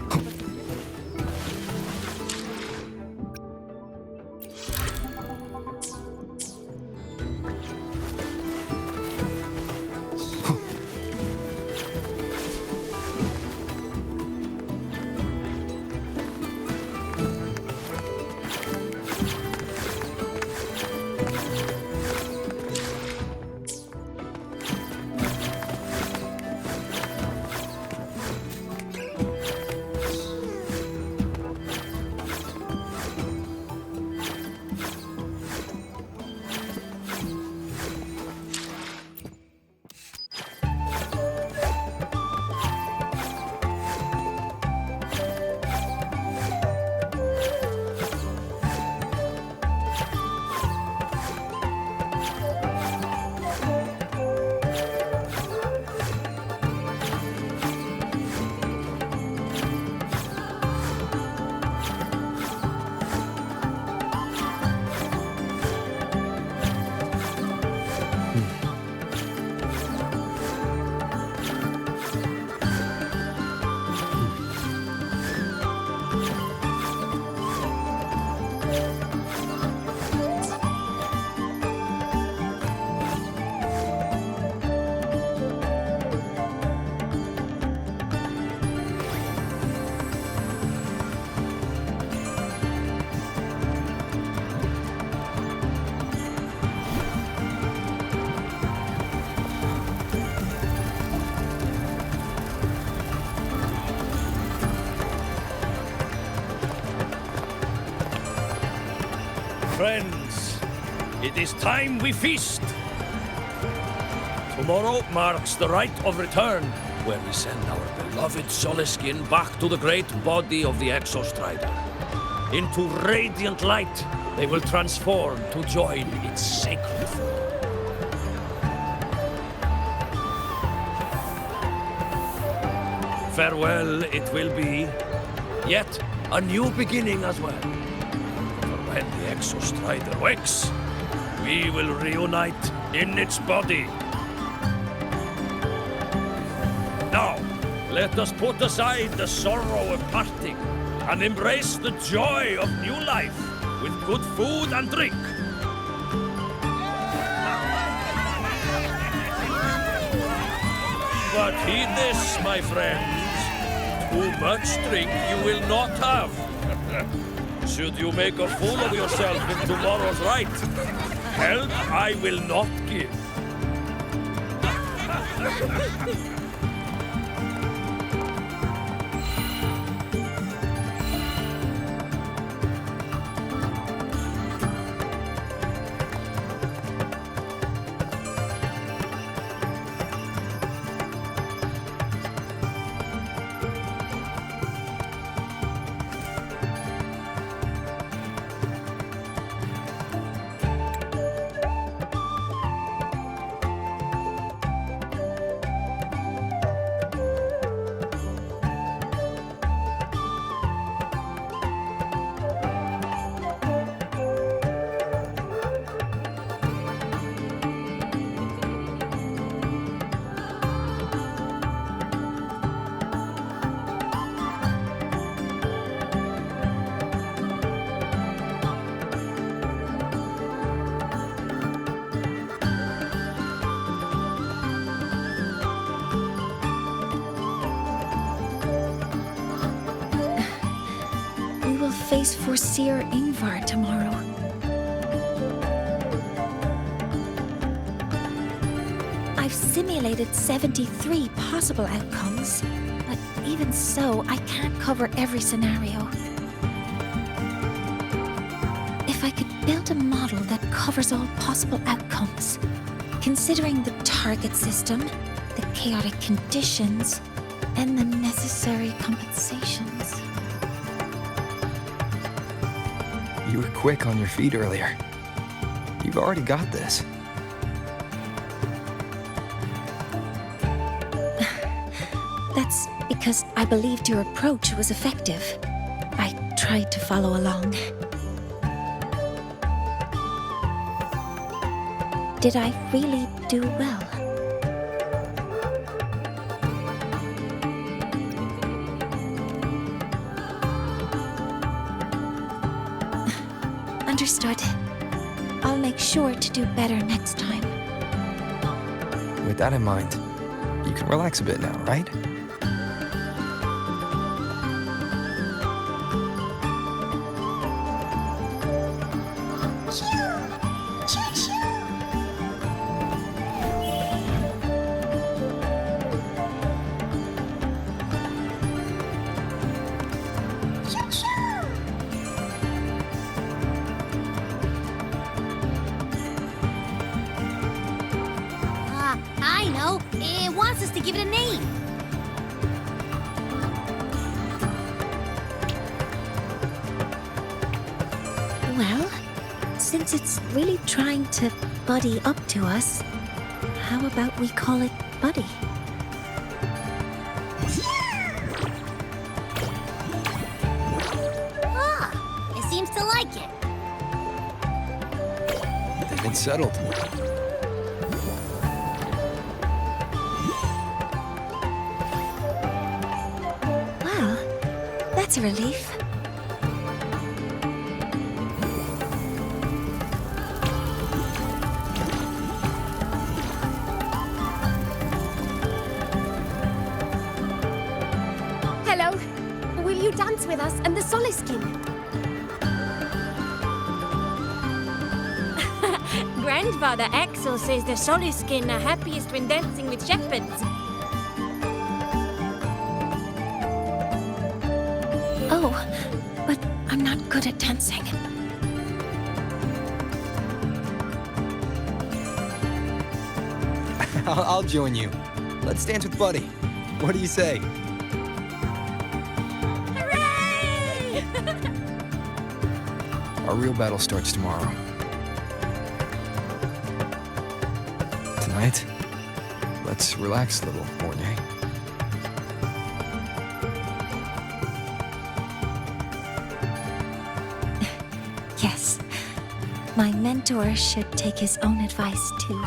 It is time we feast. Tomorrow marks the rite of return, where we send our beloved Soliskin back to the great body of the Exostrider. Into radiant light, they will transform to join its sacred fold. Farewell it will be, yet a new beginning as well. For when the Exostrider wakes, we will reunite in its body. Now, let us put aside the sorrow of parting and embrace the joy of new life with good food and drink. But heed this, my friends. Too much drink you will not have. Should you make a fool of yourself in tomorrow's rite, help I will not give. Face for Seer Ingvar tomorrow. I've simulated 73 possible outcomes, but even so, I can't cover every scenario. If I could build a model that covers all possible outcomes, considering the target system, the chaotic conditions, and the necessary compensations. You were quick on your feet earlier. You've already got this. That's because I believed your approach was effective. I tried to follow along. Did I really do well? Understood. I'll make sure to do better next time. With that in mind, you can relax a bit now, right? I know. It wants us to give it a name. Well, since it's really trying to buddy up to us, how about we call it Buddy? Ah, it seems to like it. They've been settled. Well, that's a relief. Hello. Will you dance with us and the Soliskin? Grandfather Axel says the Soliskin are happiest when dancing with shepherds. Oh, but I'm not good at dancing. I'll join you. Let's dance with Buddy. What do you say? Hooray! Our real battle starts tomorrow. Tonight, let's relax a little, Mornay. Yes. My mentor should take his own advice too.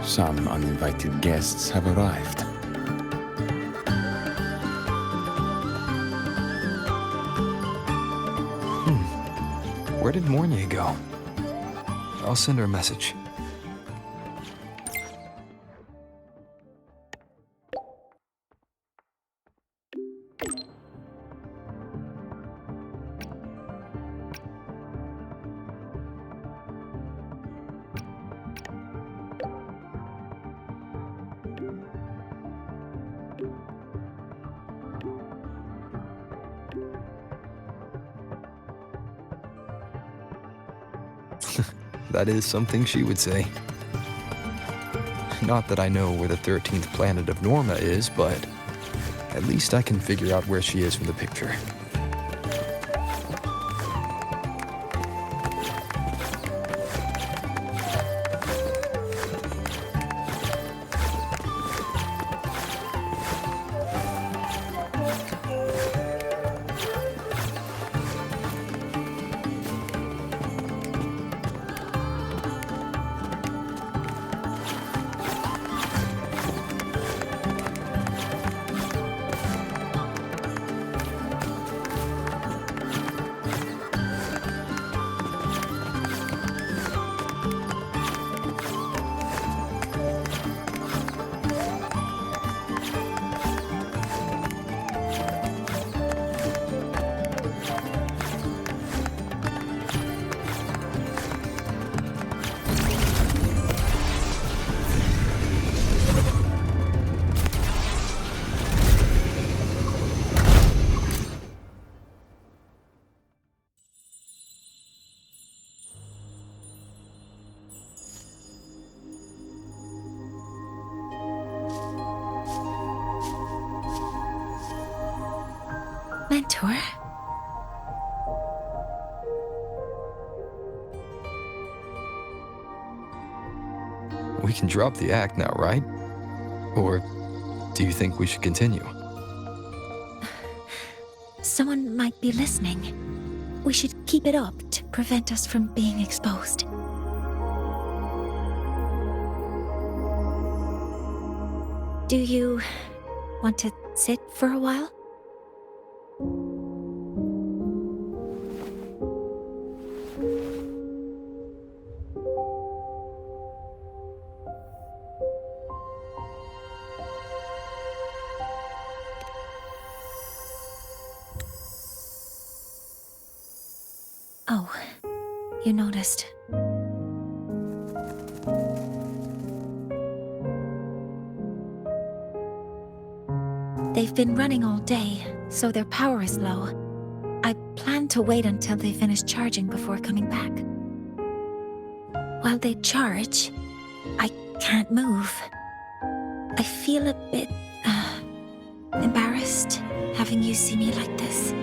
Some uninvited guests have arrived. Where did Mornay go? I'll send her a message. That is something she would say. Not that I know where the 13th planet of Norma is, but at least I can figure out where she is from the picture. Mentor? We can drop the act now, right? Or do you think we should continue? Someone might be listening. We should keep it up to prevent us from being exposed. Do you want to sit for a while? Oh, you noticed. They've been running all day, so their power is low. I plan to wait until they finish charging before coming back. While they charge, I can't move. I feel a bit, embarrassed having you see me like this.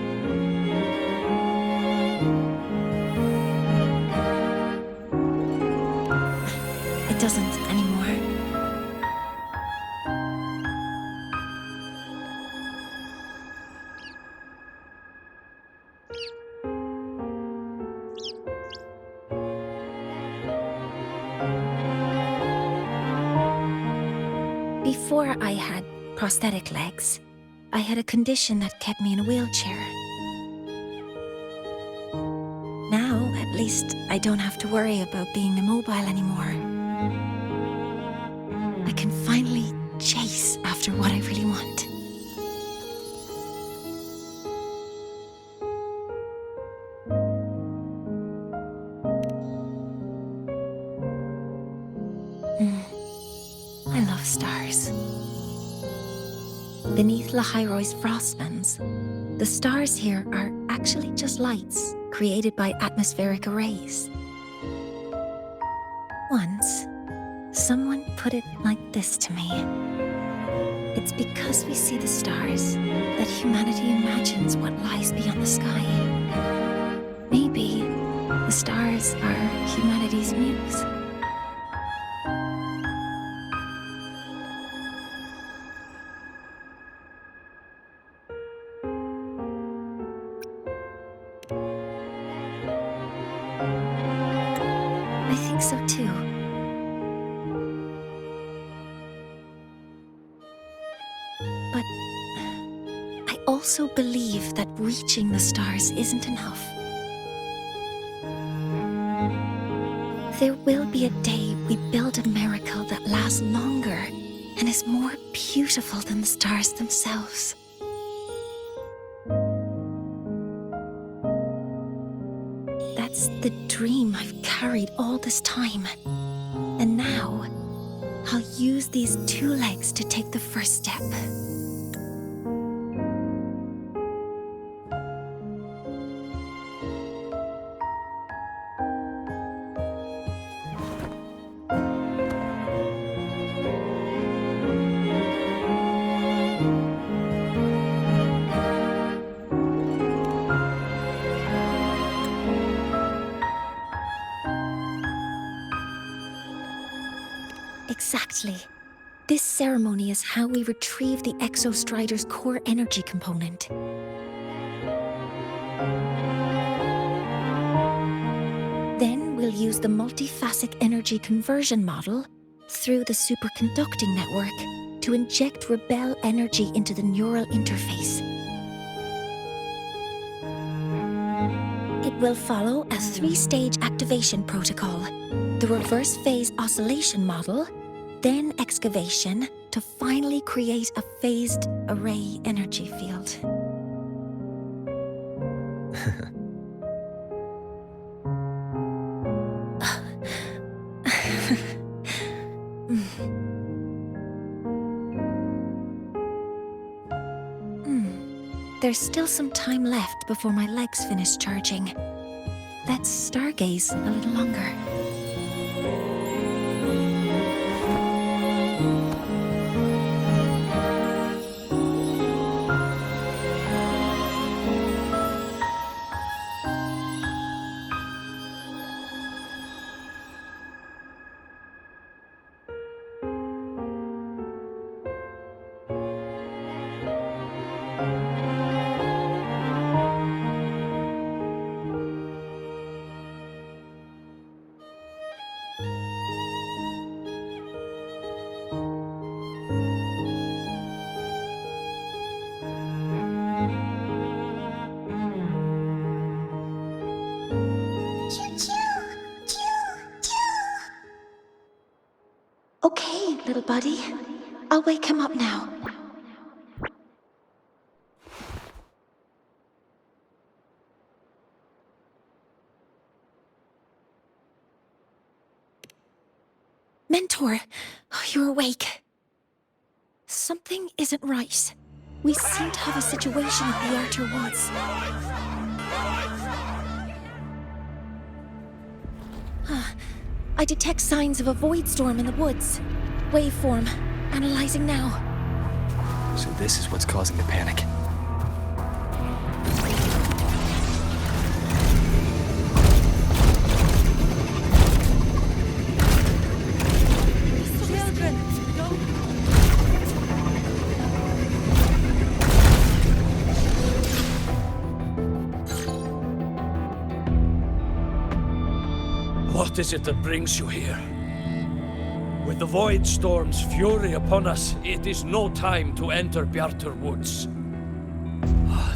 It doesn't anymore. Before I had prosthetic legs, I had a condition that kept me in a wheelchair. Now, at least, I don't have to worry about being immobile anymore. I can finally chase after what I really want. love stars. Beneath Lahairoi's frostlands, the stars here are actually just lights created by atmospheric arrays. Once, someone put it like this to me. It's because we see the stars that humanity imagines what lies beyond the sky. Maybe the stars are humanity's muse. I think so too. But I also believe that reaching the stars isn't enough. There will be a day we build a miracle that lasts longer and is more beautiful than the stars themselves. That's the dream I've carried all this time. And now, I'll use these 2 legs to take the first step. Exactly. This ceremony is how we retrieve the Exostrider's core energy component. Then we'll use the multiphasic energy conversion model through the superconducting network to inject rebel energy into the neural interface. It will follow a 3-stage activation protocol: the reverse phase oscillation model, then excavation, to finally create a phased array energy field. There's still some time left before my legs finish charging. Let's stargaze a little longer. Okay, little buddy. I'll wake him up now. Mentor, you're awake. Something isn't right. We seem to have a situation at the Outer Woods. I detect signs of a void storm in the woods. Waveform. Analyzing now. So this is what's causing the panic. Children, What is it that brings you here? With the Void Storm's fury upon us, it is no time to enter Bjartur Woods.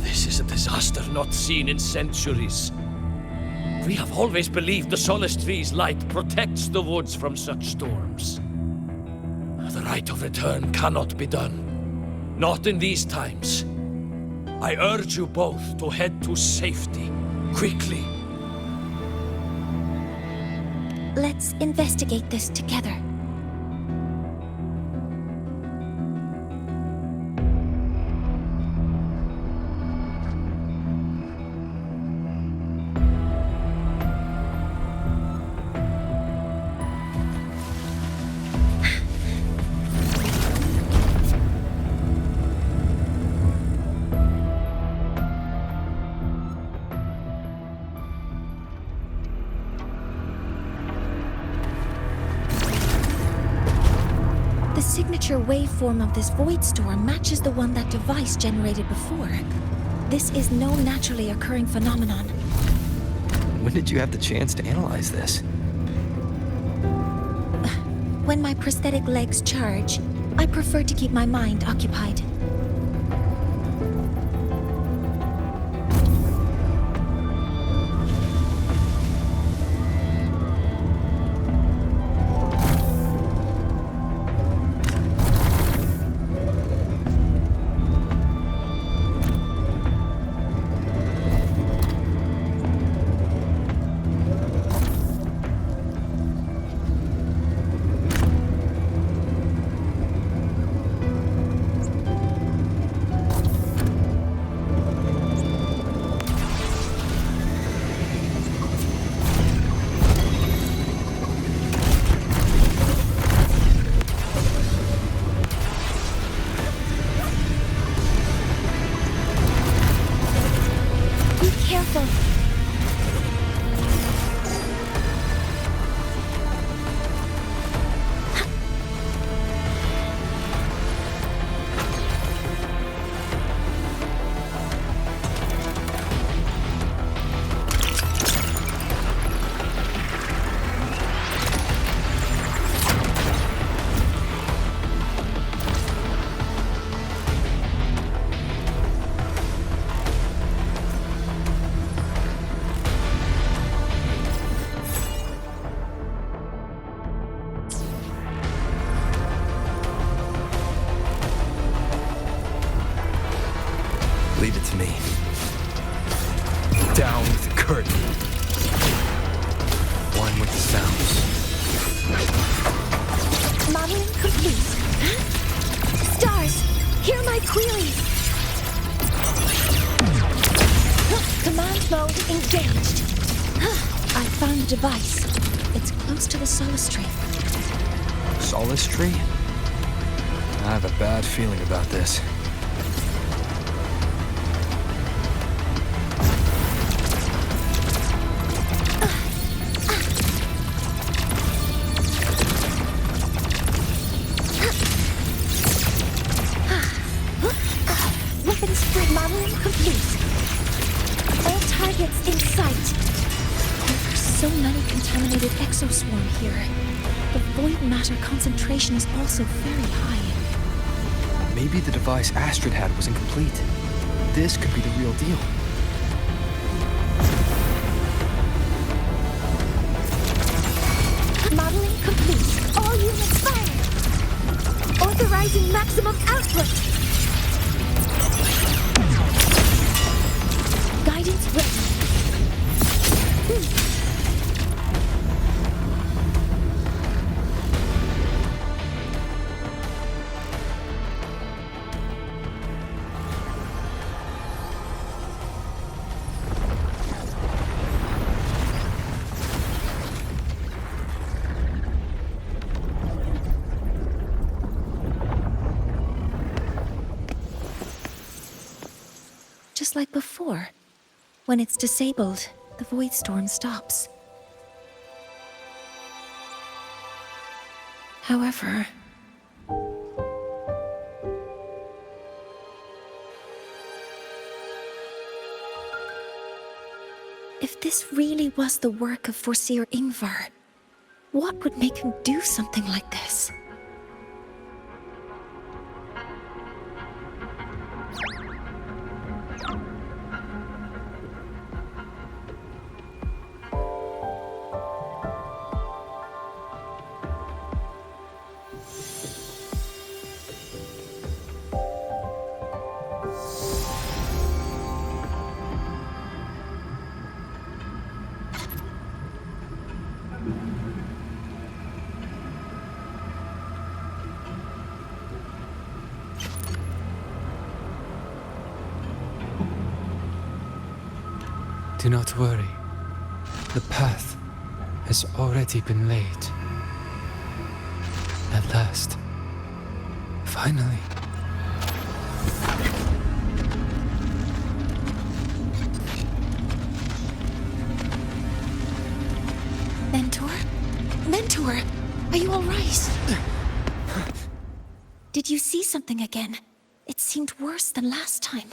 This is a disaster not seen in centuries. We have always believed the Solace Tree's light protects the woods from such storms. The rite of return cannot be done. Not in these times. I urge you both to head to safety, quickly. Let's investigate this together. waveform of this void storm matches the one that device generated before. This is no naturally occurring phenomenon. When did you have the chance to analyze this? When my prosthetic legs charge, I prefer to keep my mind occupied. Leave it to me. Down with the curtain. One with the sounds. Modeling complete. Stars, hear my queries. Command mode engaged. I found the device. It's close to the Solace Tree. Solace Tree? I have a bad feeling about this. Weapons spread modeling complete. All targets in sight. There's so many contaminated exoswarm here. The void matter concentration is also very high. Maybe the device Astrid had was incomplete. This could be the real deal. Modeling complete. All units fired. Authorizing maximum output. Guidance ready. Just like before. When it's disabled, the void storm stops. However, if this really was the work of Foreseer Ingvar, what would make him do something like this? Do not worry. The path has already been laid. At last. Finally. Mentor? Mentor, are you all right? Did Did you see something again? It seemed worse than last time.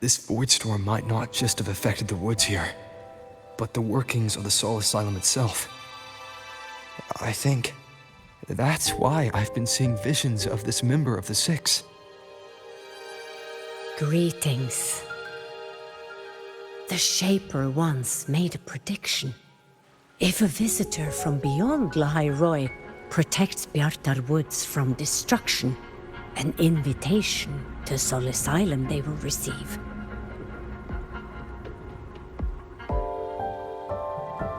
This void storm might not just have affected the woods here, but the workings of the Soul Asylum itself. I think that's why I've been seeing visions of this member of the Six. Greetings. The Shaper once made a prediction. If a visitor from beyond Lahairoi protects Bjartar Woods from destruction, an invitation to Soul Asylum they will receive.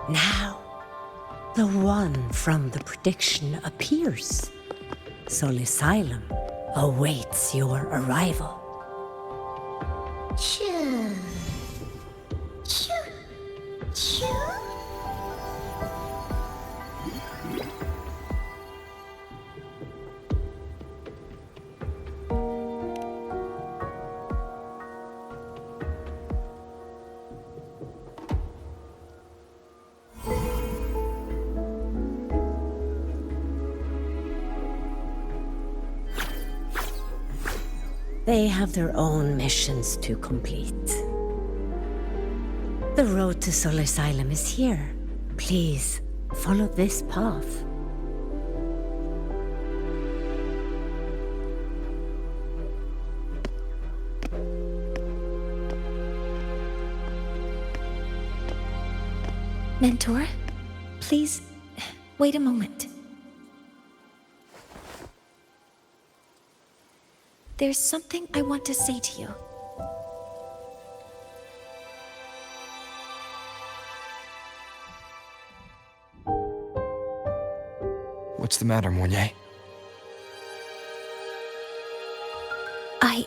Now, the one from the prediction appears. Soul Asylum awaits your arrival. Choo. Choo. Choo. They have their own missions to complete. The road to Soul Asylum is here. Please, follow this path. Mentor, please, wait a moment. There's something I want to say to you. What's the matter, Mornier? I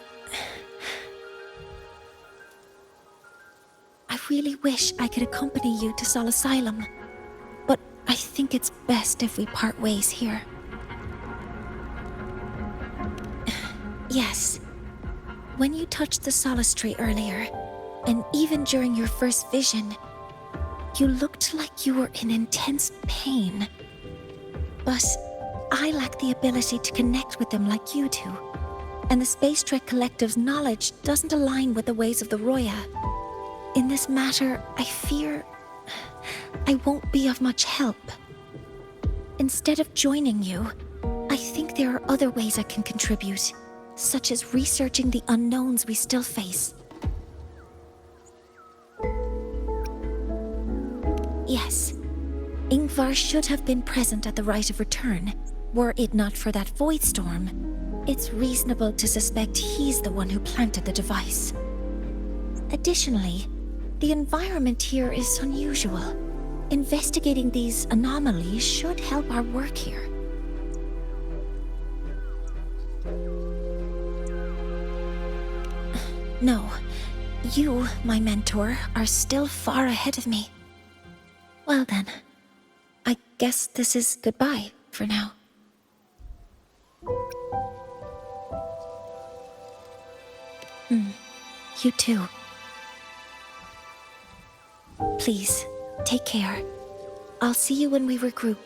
really wish I could accompany you to Soul Asylum, but I think it's best if we part ways here. Yes. When you touched the solace tree earlier, and even during your first vision, you looked like you were in intense pain. But I lack the ability to connect with them like you do, and the Space Trek Collective's knowledge doesn't align with the ways of the Roya. In this matter, I fear I won't be of much help. Instead of joining you, I think there are other ways I can contribute, such as researching the unknowns we still face. Yes, Ingvar should have been present at the rite of return, were it not for that void storm. It's reasonable to suspect he's the one who planted the device. Additionally, the environment here is unusual. Investigating these anomalies should help our work here. No, you, my mentor, are still far ahead of me. Well then, I guess this is goodbye for now. You too. Please, take care. I'll see you when we regroup.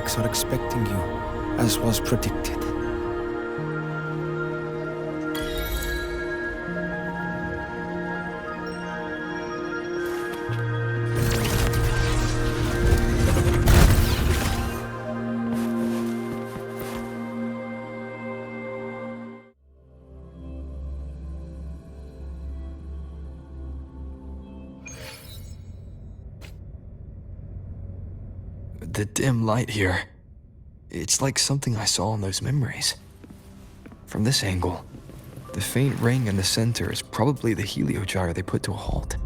6 are expecting you, as was predicted. The dim light here. It's like something I saw in those memories. From this angle, the faint ring in the center is probably the heliogyre they put to a halt.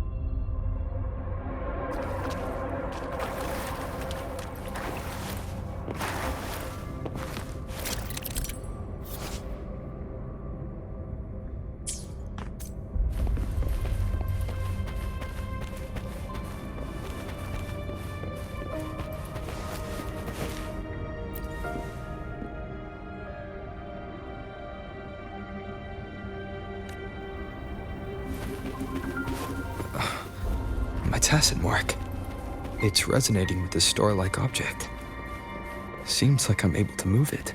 My tacit mark. It's resonating with the star-like object. Seems like I'm able to move it.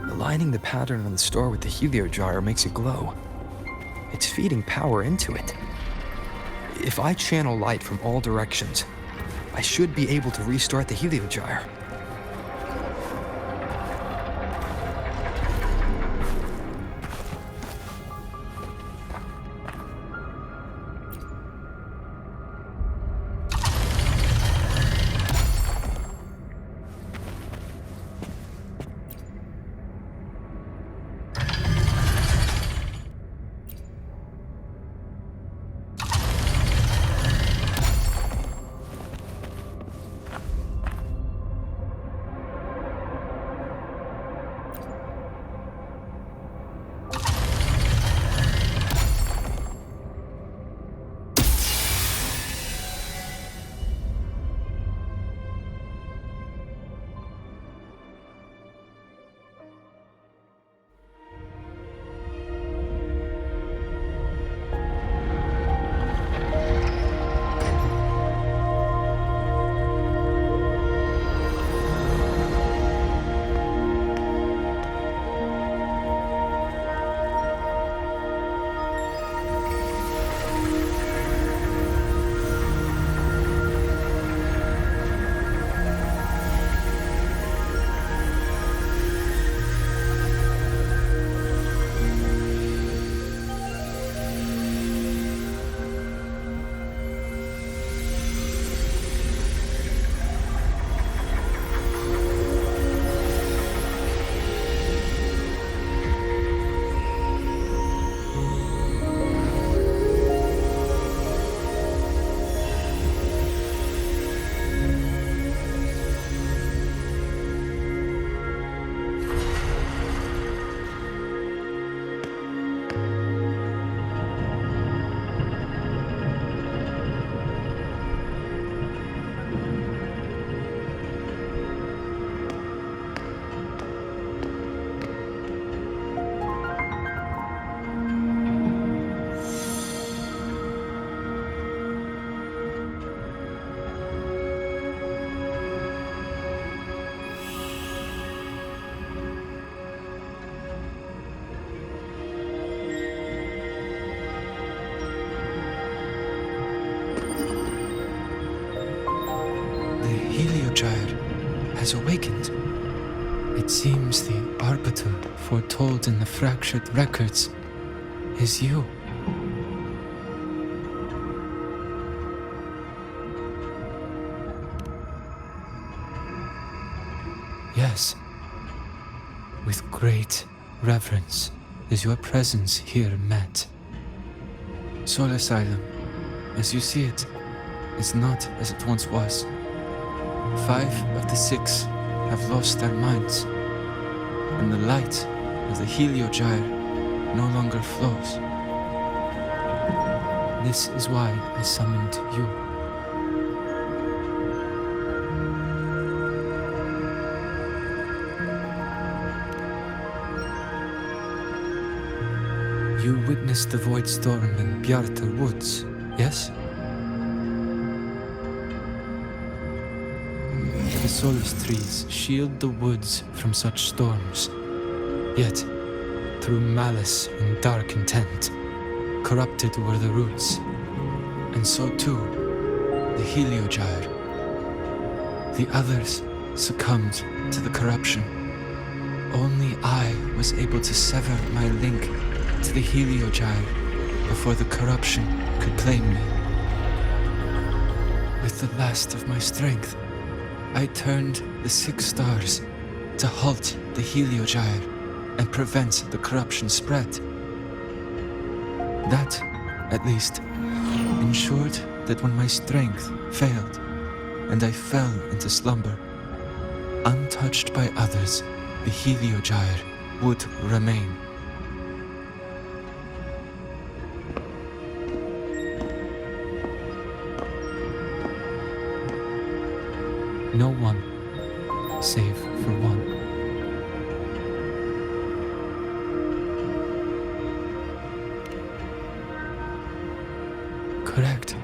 Aligning the pattern on the star with the heliogyre makes it glow. It's feeding power into it. If I channel light from all directions, I should be able to restart the heliogyre. has awakened. It seems the arbiter foretold in the fractured records is you. Yes. With great reverence is your presence here met. Soul Asylum, as you see it, is not as it once was. 5 of the 6 have lost their minds, and the light of the Heliogyre no longer flows. This is why I summoned you. You witnessed the void storm in Bjartar Woods, yes? The solace trees shield the woods from such storms. Yet, through malice and dark intent, corrupted were the roots. And so too, the Heliogyre. The others succumbed to the corruption. Only I was able to sever my link to the Heliogyre before the corruption could claim me. With the last of my strength, I turned the 6 stars to halt the Heliogyre and prevent the corruption spread. That, at least, ensured that when my strength failed and I fell into slumber, untouched by others, the Heliogyre would remain. No one, save for one. Correct.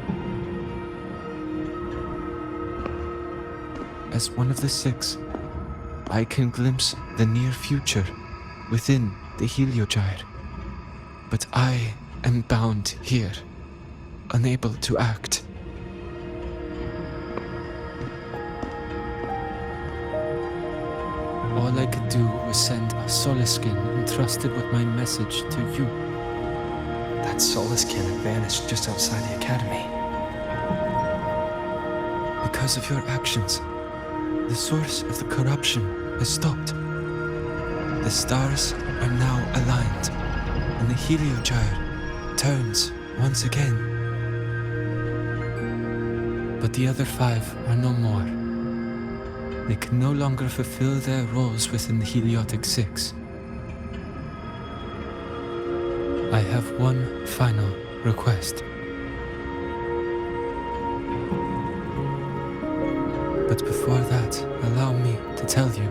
As one of the 6, I can glimpse the near future within the Heliogyre. But I am bound here, unable to act. All I could do was send a Solaskin entrusted with my message to you. That Solaskin had vanished just outside the academy. Because of your actions, the source of the corruption has stopped. The stars are now aligned, and the Heliogyre turns once again. But the other 5 are no more. They can no longer fulfill their roles within the Heliotic 6. I have one final request. But before that, allow me to tell you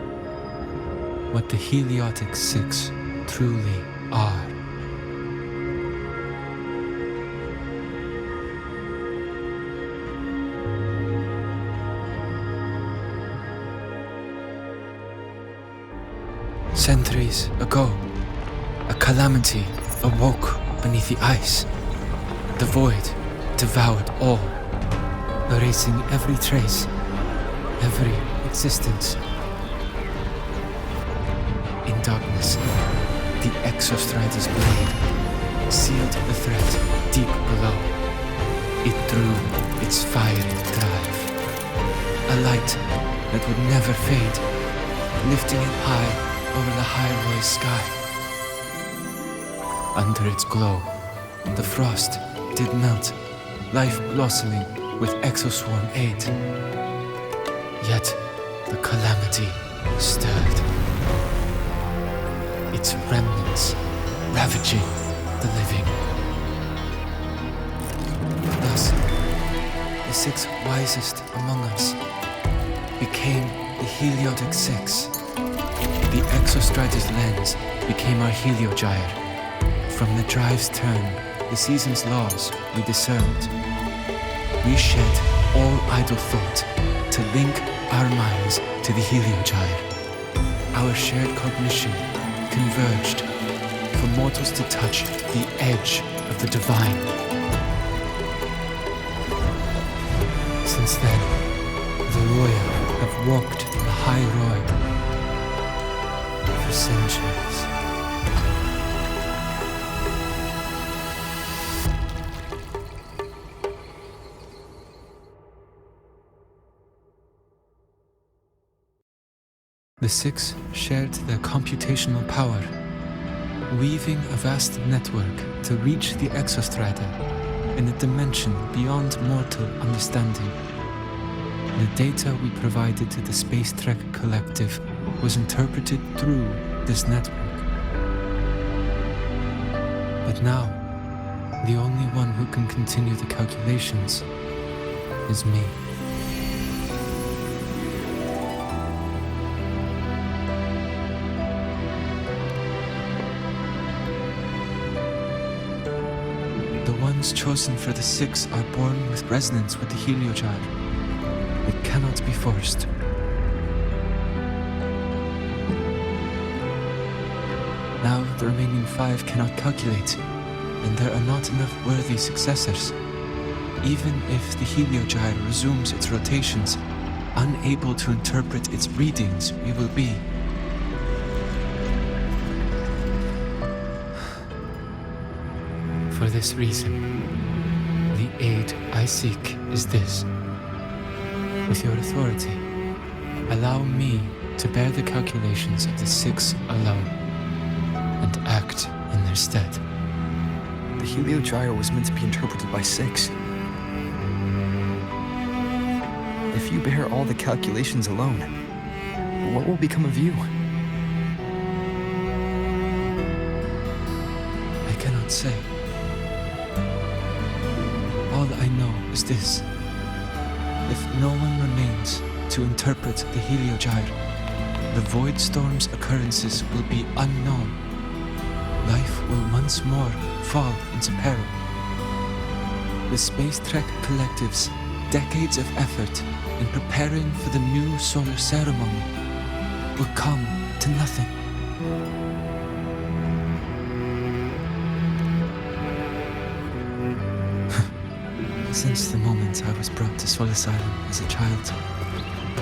what the Heliotic 6 truly are. Centuries ago, a calamity awoke beneath the ice. The void devoured all, erasing every trace, every existence. In darkness, the Exostrider's blade sealed the threat deep below. It drew its fiery drive, a light that would never fade, lifting it high over the highway sky. Under its glow, the frost did melt, life blossoming with exoswarm aid. Yet the calamity stirred, its remnants ravaging the living. Thus, the 6 wisest among us became the Heliotic 6. The Exostrider's lens became our Heliogyre. From the drive's turn, the season's laws we discerned. We shed all idle thought to link our minds to the Heliogyre. Our shared cognition converged for mortals to touch the edge of the divine. Since then, the royal have walked the High Roy for centuries. The Six shared their computational power, weaving a vast network to reach the Exostrata in a dimension beyond mortal understanding. The data we provided to the Space Trek Collective was interpreted through this network. But now, the only one who can continue the calculations is me. The ones chosen for the Six are born with resonance with the Heliogyre. It cannot be forced. Now the remaining 5 cannot calculate, and there are not enough worthy successors. Even if the Heliogyre resumes its rotations, unable to interpret its readings, we will be. For this reason, the aid I seek is this. With your authority, allow me to bear the calculations of the Six alone, and act in their stead. The Heliogyre was meant to be interpreted by Six. If you bear all the calculations alone, what will become of you? I cannot say. All I know is this. If no one remains to interpret the Heliogyre, the Void Storm's occurrences will be unknown. Life will once more fall into peril. The Space Trek Collective's decades of effort in preparing for the new solar ceremony will come to nothing. Since the moment I was brought to Sol Asylum as a child,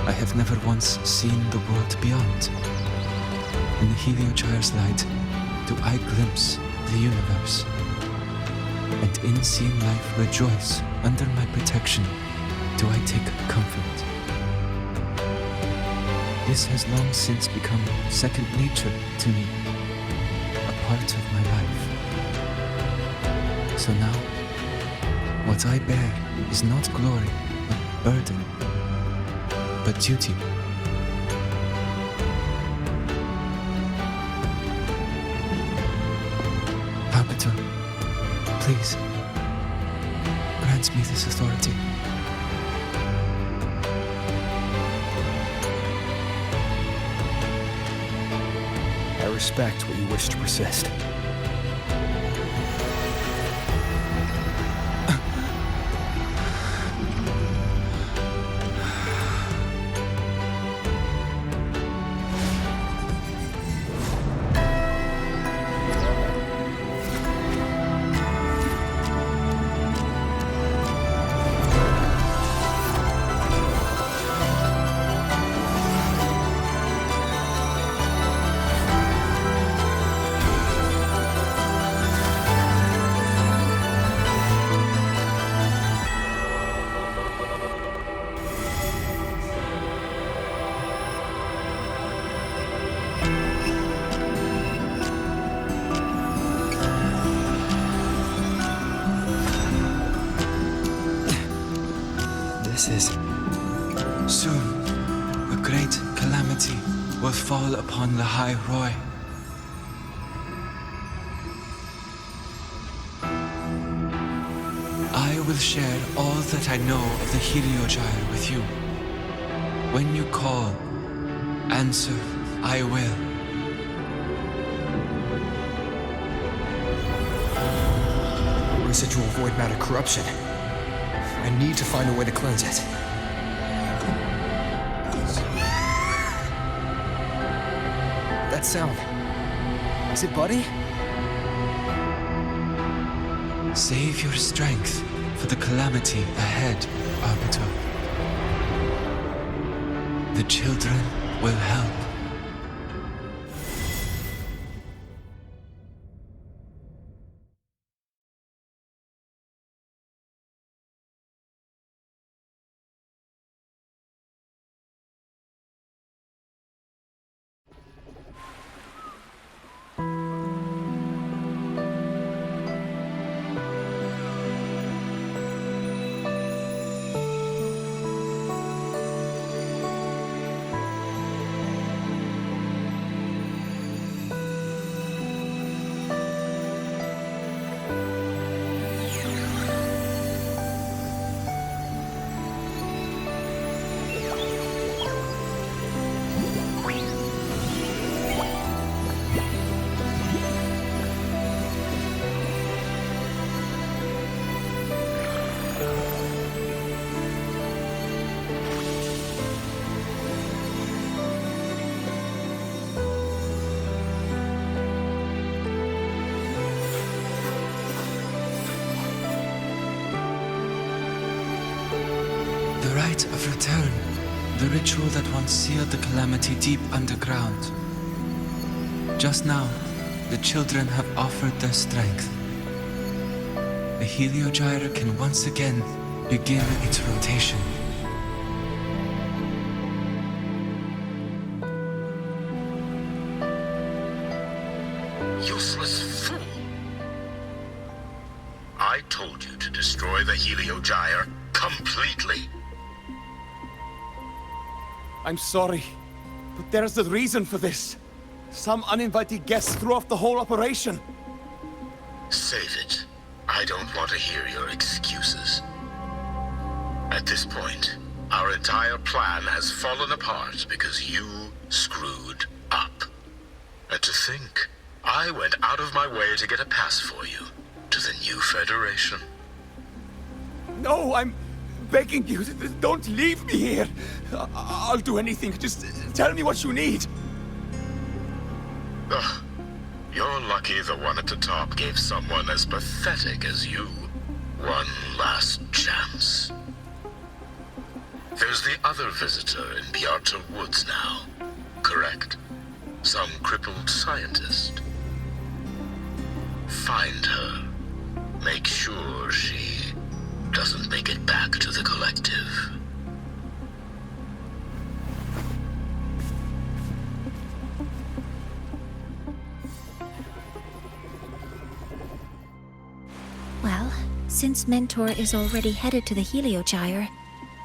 I have never once seen the world beyond. In the Heliogyre's light, do I glimpse the universe. And in seeing life rejoice under my protection, do I take comfort. This has long since become second nature to me, a part of my life. So now, what I bear is not glory, but burden, but duty. Arbiter, please, grant me this authority. I respect what you wish to persist. Soon, a great calamity will fall upon the High Roy. I will share all that I know of the Heliogyre with you. When you call, answer, I will. Residual void matter corruption. I need to find a way to cleanse it. That sound. Is it Buddy? Save your strength for the calamity ahead, Arbiter. The children will help. The rite of return, the ritual that once sealed the calamity deep underground. Just now, the children have offered their strength. The Heliogyre can once again begin its rotation. Useless fool! I told you to destroy the Heliogyre completely. I'm sorry, but there's a reason for this. Some uninvited guests threw off the whole operation. Save it. I don't want to hear your excuses. At this point, our entire plan has fallen apart because you screwed up. And to think, I went out of my way to get a pass for you to the new Federation. No, I'm begging you, don't leave me here. I'll do anything, just tell me what you need. Ugh. You're lucky the one at the top gave someone as pathetic as you one last chance. There's the other visitor in Bjarta Woods now, correct? Some crippled scientist. Find her. Make sure she doesn't make it back to the collective. Well, since Mentor is already headed to the Heliogyre,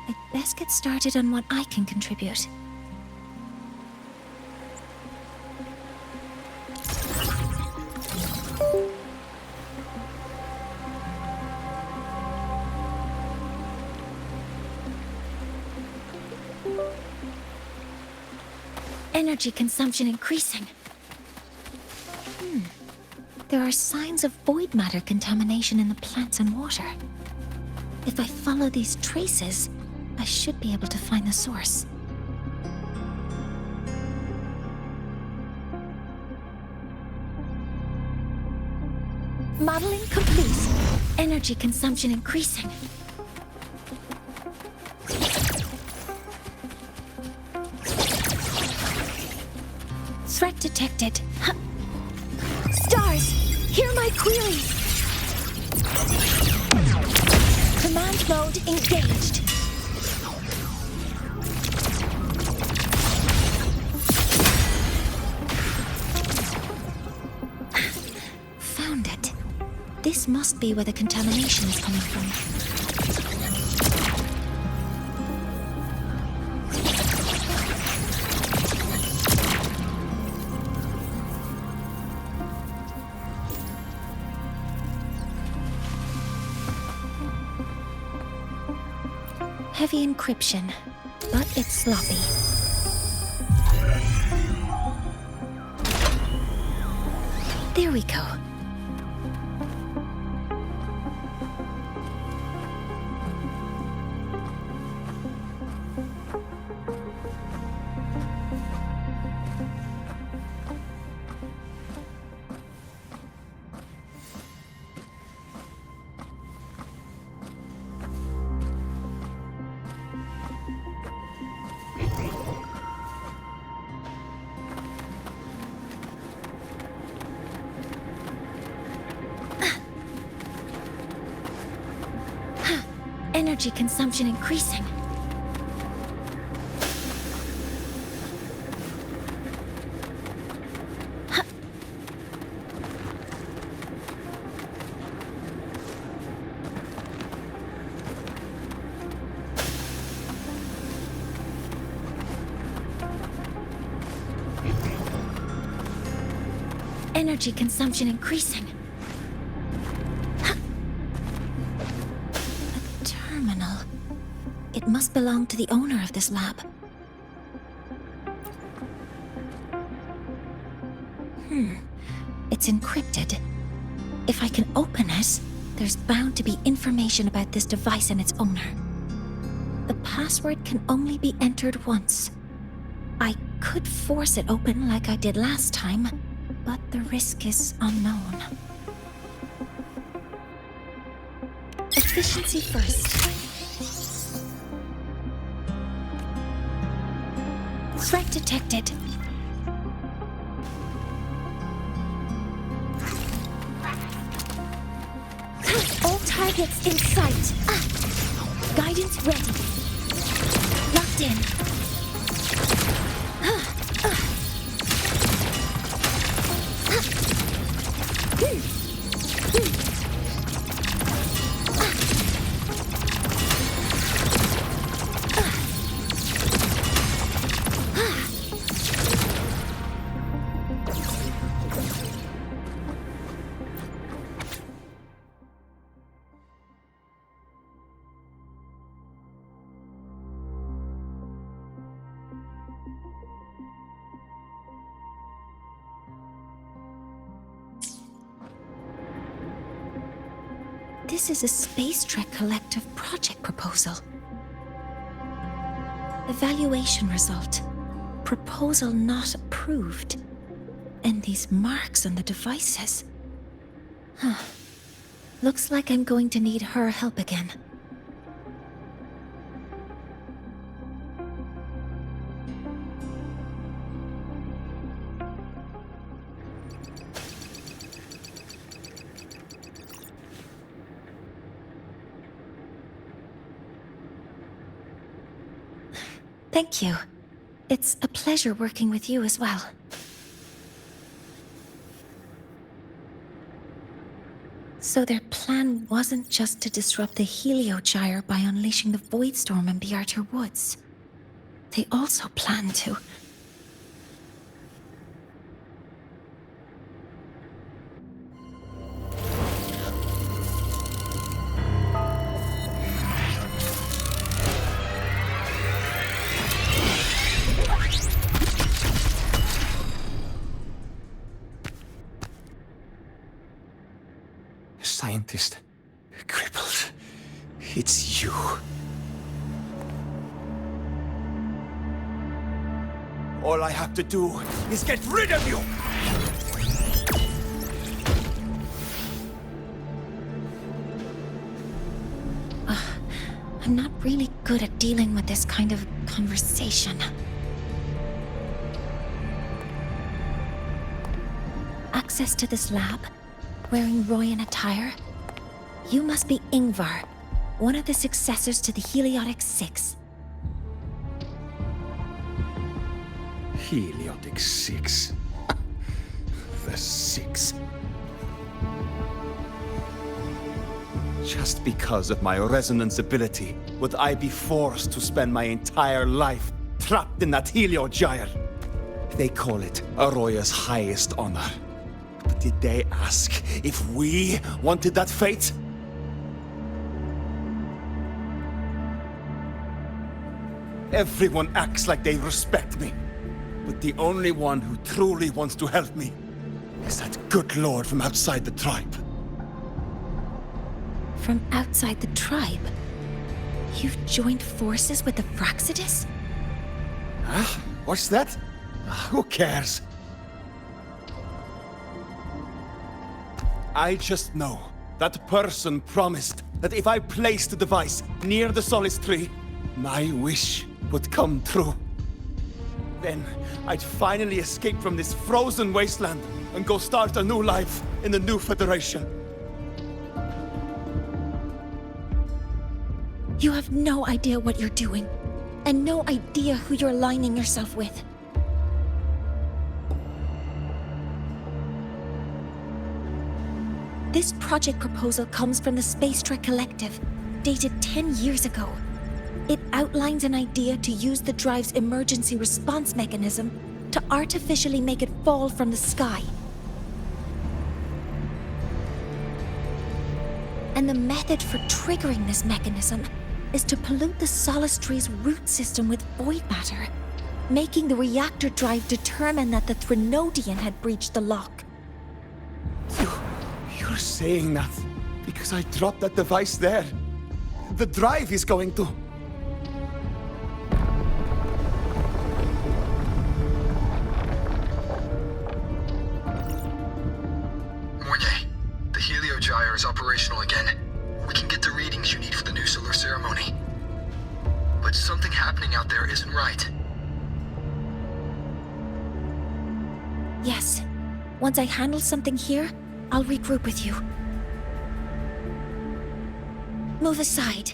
I'd best get started on what I can contribute. Energy consumption increasing. There are signs of void matter contamination in the plants and water. If I follow these traces, I should be able to find the source. Modeling complete. Energy consumption increasing. Threat detected. Stars, hear my query. Command mode engaged. Found it. This must be where the contamination is coming from. Heavy encryption, but it's sloppy. There we go. Energy consumption increasing. Energy consumption increasing. A terminal. It must belong to the owner of this lab. It's encrypted. If I can open it, there's bound to be information about this device and its owner. The password can only be entered once. I could force it open like I did last time, but the risk is unknown. Efficiency first. Threat detected. All targets in sight. Guidance ready. Locked in. This is a Space Trek Collective project proposal. Evaluation result. Proposal not approved. And these marks on the devices. Looks like I'm going to need her help again. Thank you. It's a pleasure working with you as well. So their plan wasn't just to disrupt the Heliogyre by unleashing the Voidstorm in Bjartur Woods. They also planned to... Scientist. Crippled. It's you. All I have to do is get rid of you! I'm not really good at dealing with this kind of conversation. Access to this lab? Wearing Royan attire? You must be Ingvar, one of the successors to the Heliotic 6. Heliotic 6. The 6. Just because of my resonance ability, would I be forced to spend my entire life trapped in that Heliogyre? They call it Aroya's highest honor. But did they ask if we wanted that fate? Everyone acts like they respect me. But the only one who truly wants to help me is that good lord from outside the tribe. From outside the tribe? You've joined forces with the Fraxidus? Huh? What's that? Who cares? I just know that person promised that if I placed the device near the Solace Tree, my wish would come true. Then I'd finally escape from this frozen wasteland and go start a new life in the new Federation. You have no idea what you're doing, and no idea who you're aligning yourself with. This project proposal comes from the Space Trek Collective, dated 10 years ago. It outlines an idea to use the drive's emergency response mechanism to artificially make it fall from the sky. And the method for triggering this mechanism is to pollute the Solistree's root system with void matter, making the reactor drive determine that the Threnodian had breached the lock. You're saying that because I dropped that device there. The drive is going to... Mornier, the heliogyre is operational again. We can get the readings you need for the new solar ceremony. But something happening out there isn't right. Yes. Once I handle something here, I'll regroup with you. Move aside.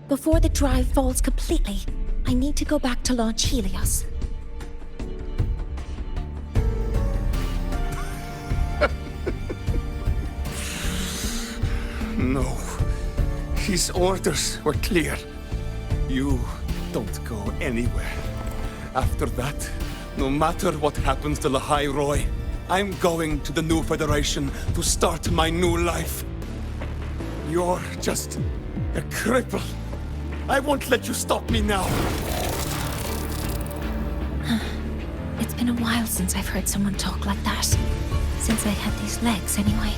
Before the drive falls completely, I need to go back to launch Helios. No. His orders were clear. You don't go anywhere. After that, no matter what happens to Lahai Roy, I'm going to the new Federation to start my new life. You're just a cripple. I won't let you stop me now. It's been a while since I've heard someone talk like that. Since I had these legs, anyway.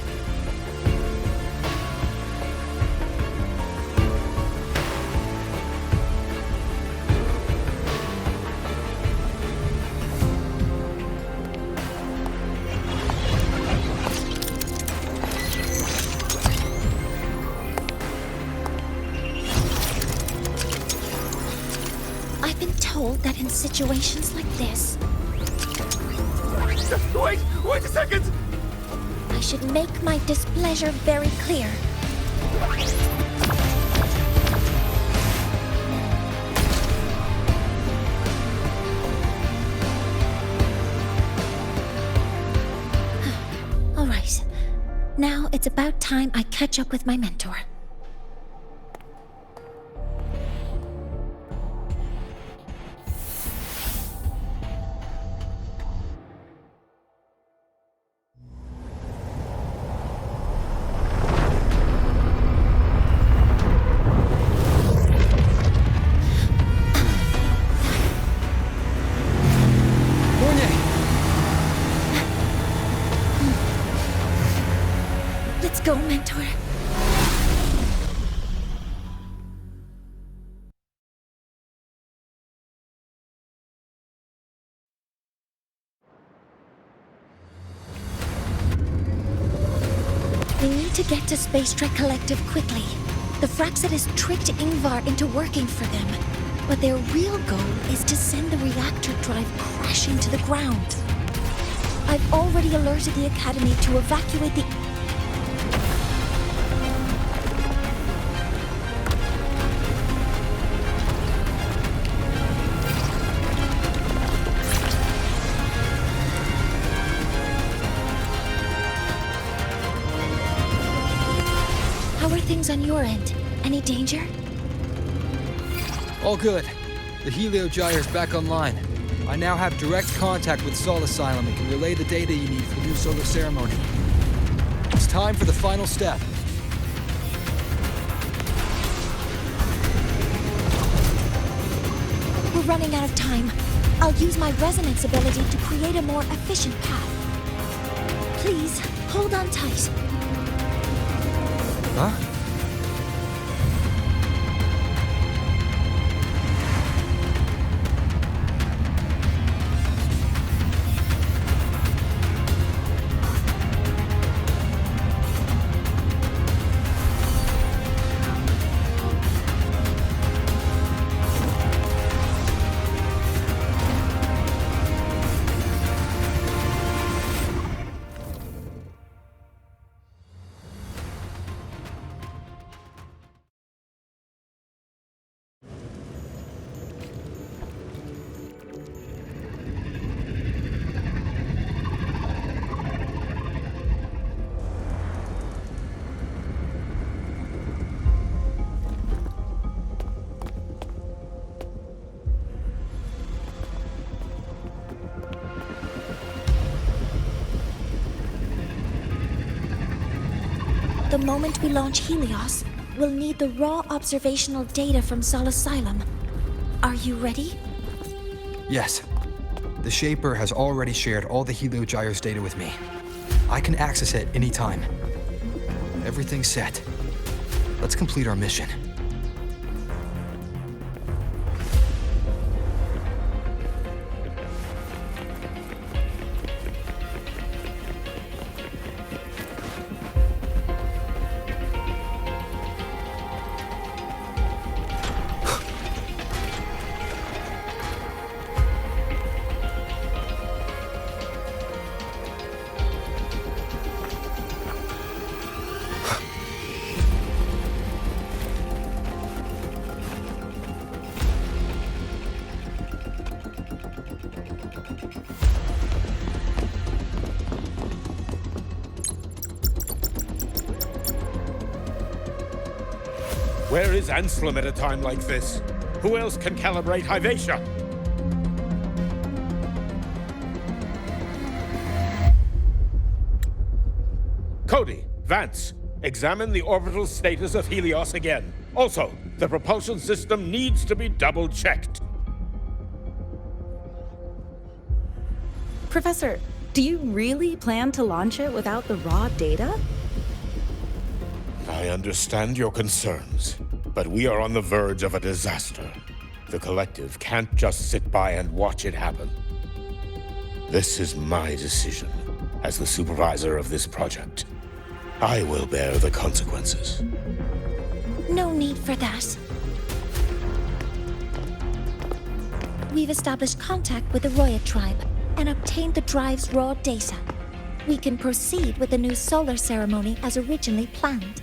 That in situations like this... Wait a second! I should make my displeasure very clear. All right. Now it's about time I catch up with my mentor. Go, mentor. We need to get to Space Trek Collective quickly. The Fraxit has tricked Ingvar into working for them, but their real goal is to send the reactor drive crashing to the ground. I've already alerted the Academy to evacuate the... Things on your end. Any danger? All good. The heliogyre's back online. I now have direct contact with Sol Asylum and can relay the data you need for the new solar ceremony. It's time for the final step. We're running out of time. I'll use my resonance ability to create a more efficient path. Please, hold on tight. Huh? The moment we launch Helios, we'll need the raw observational data from Sol Asylum. Are you ready? Yes. The Shaper has already shared all the Heliogyre's data with me. I can access it anytime. Everything's set. Let's complete our mission. Where is Anselm at a time like this? Who else can calibrate Hyvatia? Cody, Vance, examine the orbital status of Helios again. Also, the propulsion system needs to be double-checked. Professor, do you really plan to launch it without the raw data? I understand your concerns, but we are on the verge of a disaster. The Collective can't just sit by and watch it happen. This is my decision as the supervisor of this project. I will bear the consequences. No need for that. We've established contact with the Roya tribe and obtained the drive's raw data. We can proceed with the new solar ceremony as originally planned.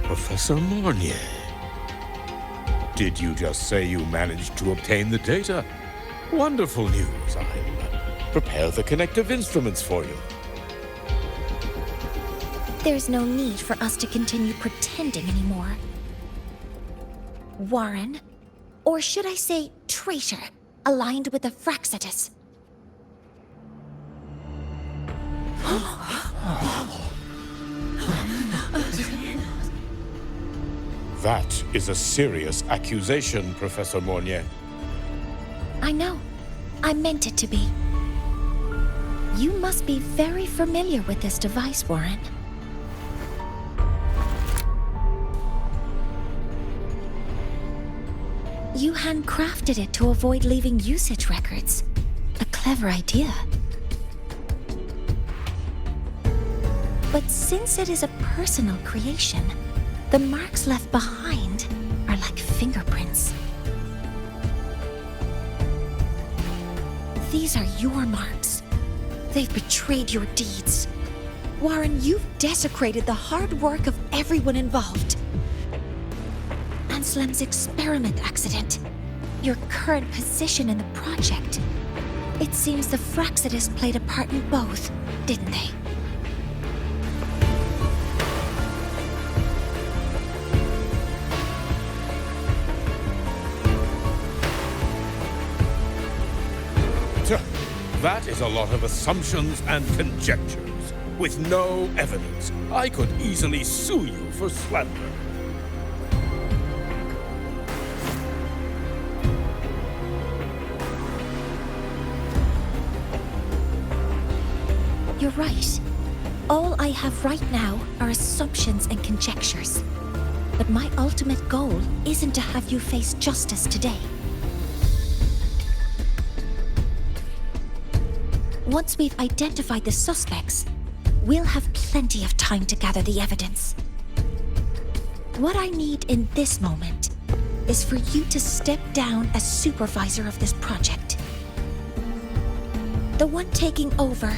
Professor Mornier, did you just say you managed to obtain the data? Wonderful news. I'll prepare the connective instruments for you. There's no need for us to continue pretending anymore. Warren, or should I say traitor, aligned with the Fraxitus. That is a serious accusation, Professor Mornier. I know. I meant it to be. You must be very familiar with this device, Warren. You handcrafted it to avoid leaving usage records. A clever idea. But since it is a personal creation, the marks left behind are like fingerprints. These are your marks. They've betrayed your deeds. Warren, you've desecrated the hard work of everyone involved. Anselm's experiment accident, your current position in the project. It seems the Fraxitus played a part in both, didn't they? That is a lot of assumptions and conjectures, with no evidence. I could easily sue you for slander. You're right. All I have right now are assumptions and conjectures. But my ultimate goal isn't to have you face justice today. Once we've identified the suspects, we'll have plenty of time to gather the evidence. What I need in this moment is for you to step down as supervisor of this project. The one taking over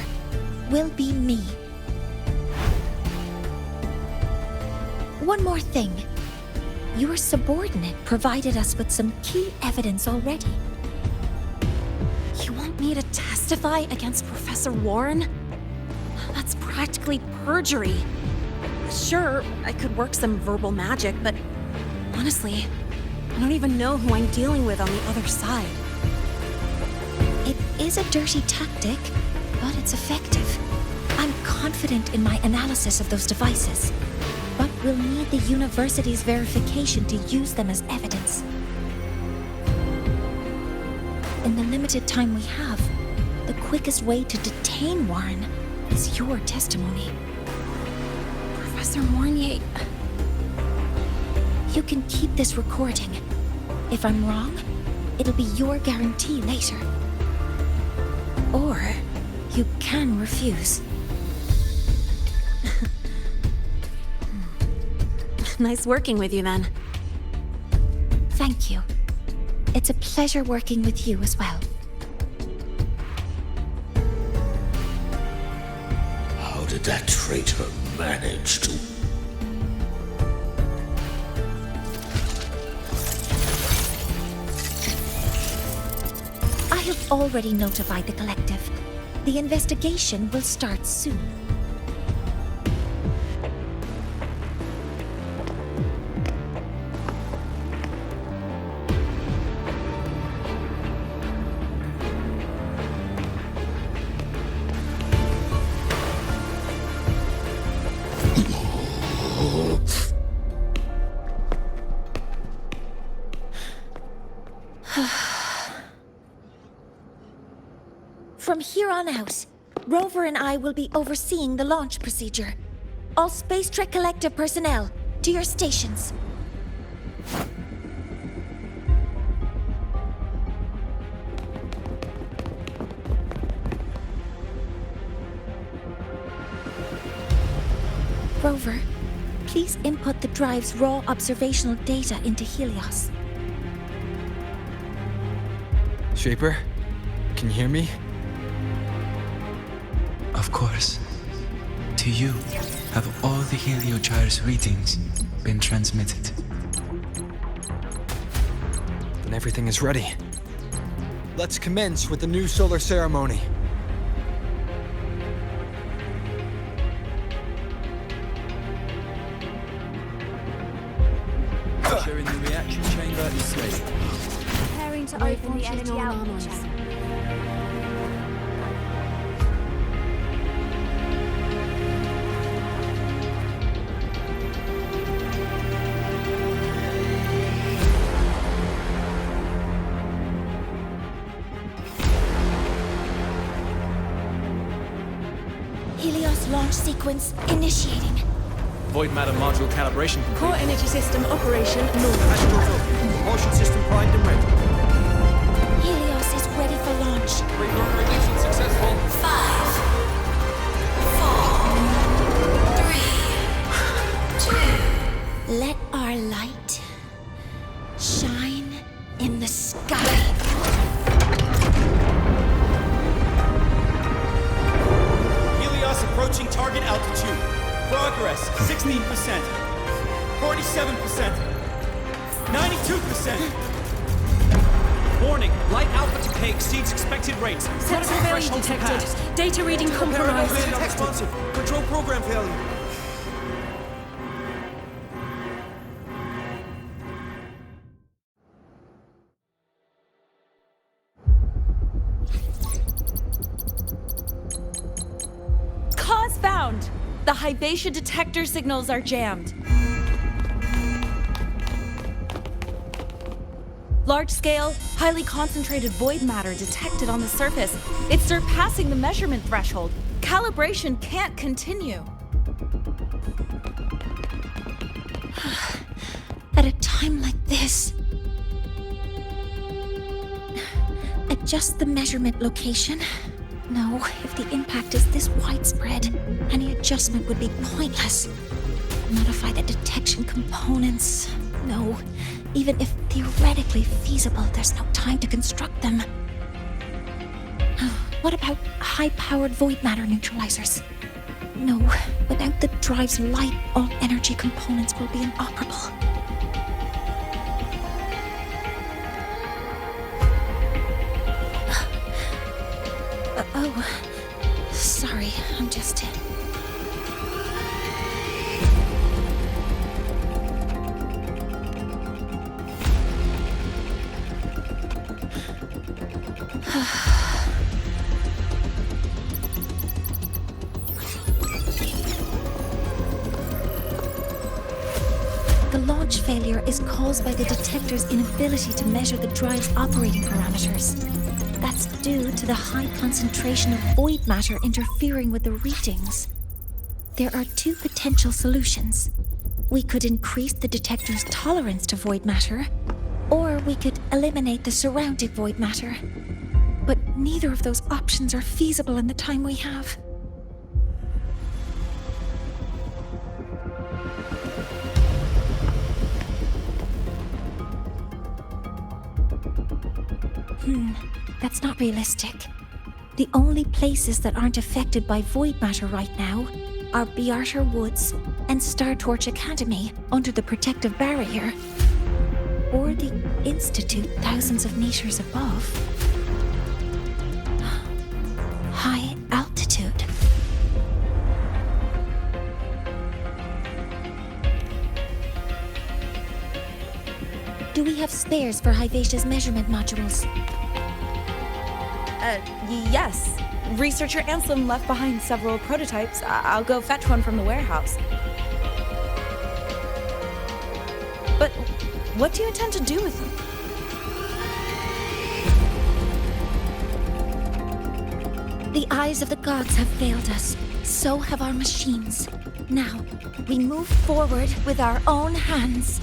will be me. One more thing. Your subordinate provided us with some key evidence already. You want me to testify against Professor Warren? That's practically perjury. Sure, I could work some verbal magic, but honestly, I don't even know who I'm dealing with on the other side. It is a dirty tactic, but it's effective. I'm confident in my analysis of those devices, but we'll need the university's verification to use them as evidence. In the limited time we have, the quickest way to detain Warren is your testimony. Professor Mornier... You can keep this recording. If I'm wrong, it'll be your guarantee later. Or you can refuse. Nice working with you, then. Thank you. It's a pleasure working with you as well. How did that traitor manage to... I have already notified the collective. The investigation will start soon. From here on out, Rover and I will be overseeing the launch procedure. All Space Trek Collective personnel, to your stations. Rover, please input the drive's raw observational data into Helios. Shaper, can you hear me? Of course. To you, have all the Heliogyre's readings been transmitted? Then everything is ready. Let's commence with the new solar ceremony. Pressure in the reaction chamber is stable. Preparing to open the energy outlet channel. Helios launch sequence initiating. Void matter module calibration complete. Core energy system operation normal. Astral propulsion system primed and ready. Helios is ready for launch. Reignition successful. 5, 4, 3, 2. Let our light shine in the sky. Helios approaching target altitude. Progress 16%, 47%, 92%. Warning, light alpha decay exceeds expected rates. Critical failure detected. Data reading compromised. Responsive. Control program failure. Cause found! The Hypatia detector signals are jammed. Large-scale, highly concentrated void matter detected on the surface. It's surpassing the measurement threshold. Calibration can't continue. At a time like this, adjust the measurement location. No, if the impact is this widespread, any adjustment would be pointless. Modify the detection components. No, even if theoretically feasible, there's no time to construct them. What about high-powered void matter neutralizers? No, without the drive's light, all energy components will be inoperable. Oh, sorry, I'm just... launch failure is caused by the detector's inability to measure the drive's operating parameters. That's due to the high concentration of void matter interfering with the readings. There are two potential solutions. We could increase the detector's tolerance to void matter, or we could eliminate the surrounding void matter. But neither of those options are feasible in the time we have. That's not realistic. The only places that aren't affected by void matter right now are Bearter Woods and Star Torch Academy under the protective barrier, or the Institute thousands of meters above. High altitude. Do we have spares for Hivacia's measurement modules? Yes. Researcher Anselm left behind several prototypes. I'll go fetch one from the warehouse. But what do you intend to do with them? The eyes of the gods have failed us. So have our machines. Now, we move forward with our own hands.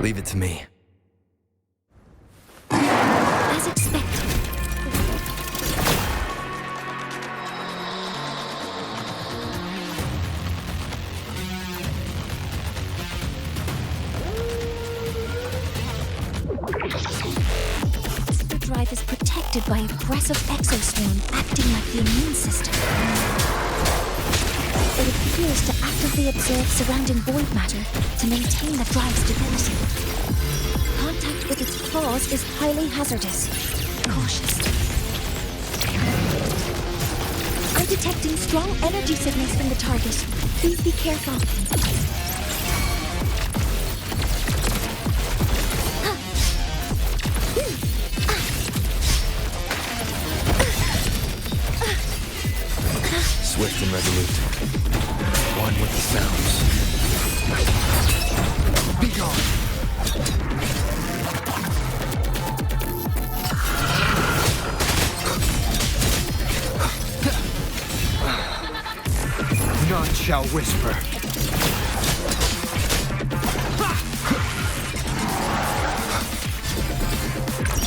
Leave it to me. As expected. The drive is protected by aggressive exoswarm acting like the immune system. It appears to actively absorb surrounding void matter to maintain the drive's stability. Contact with its claws is highly hazardous. Cautious. I'm detecting strong energy signals from the target. Please be careful. Swift and resolute. One with the sounds. Be gone! None shall whisper.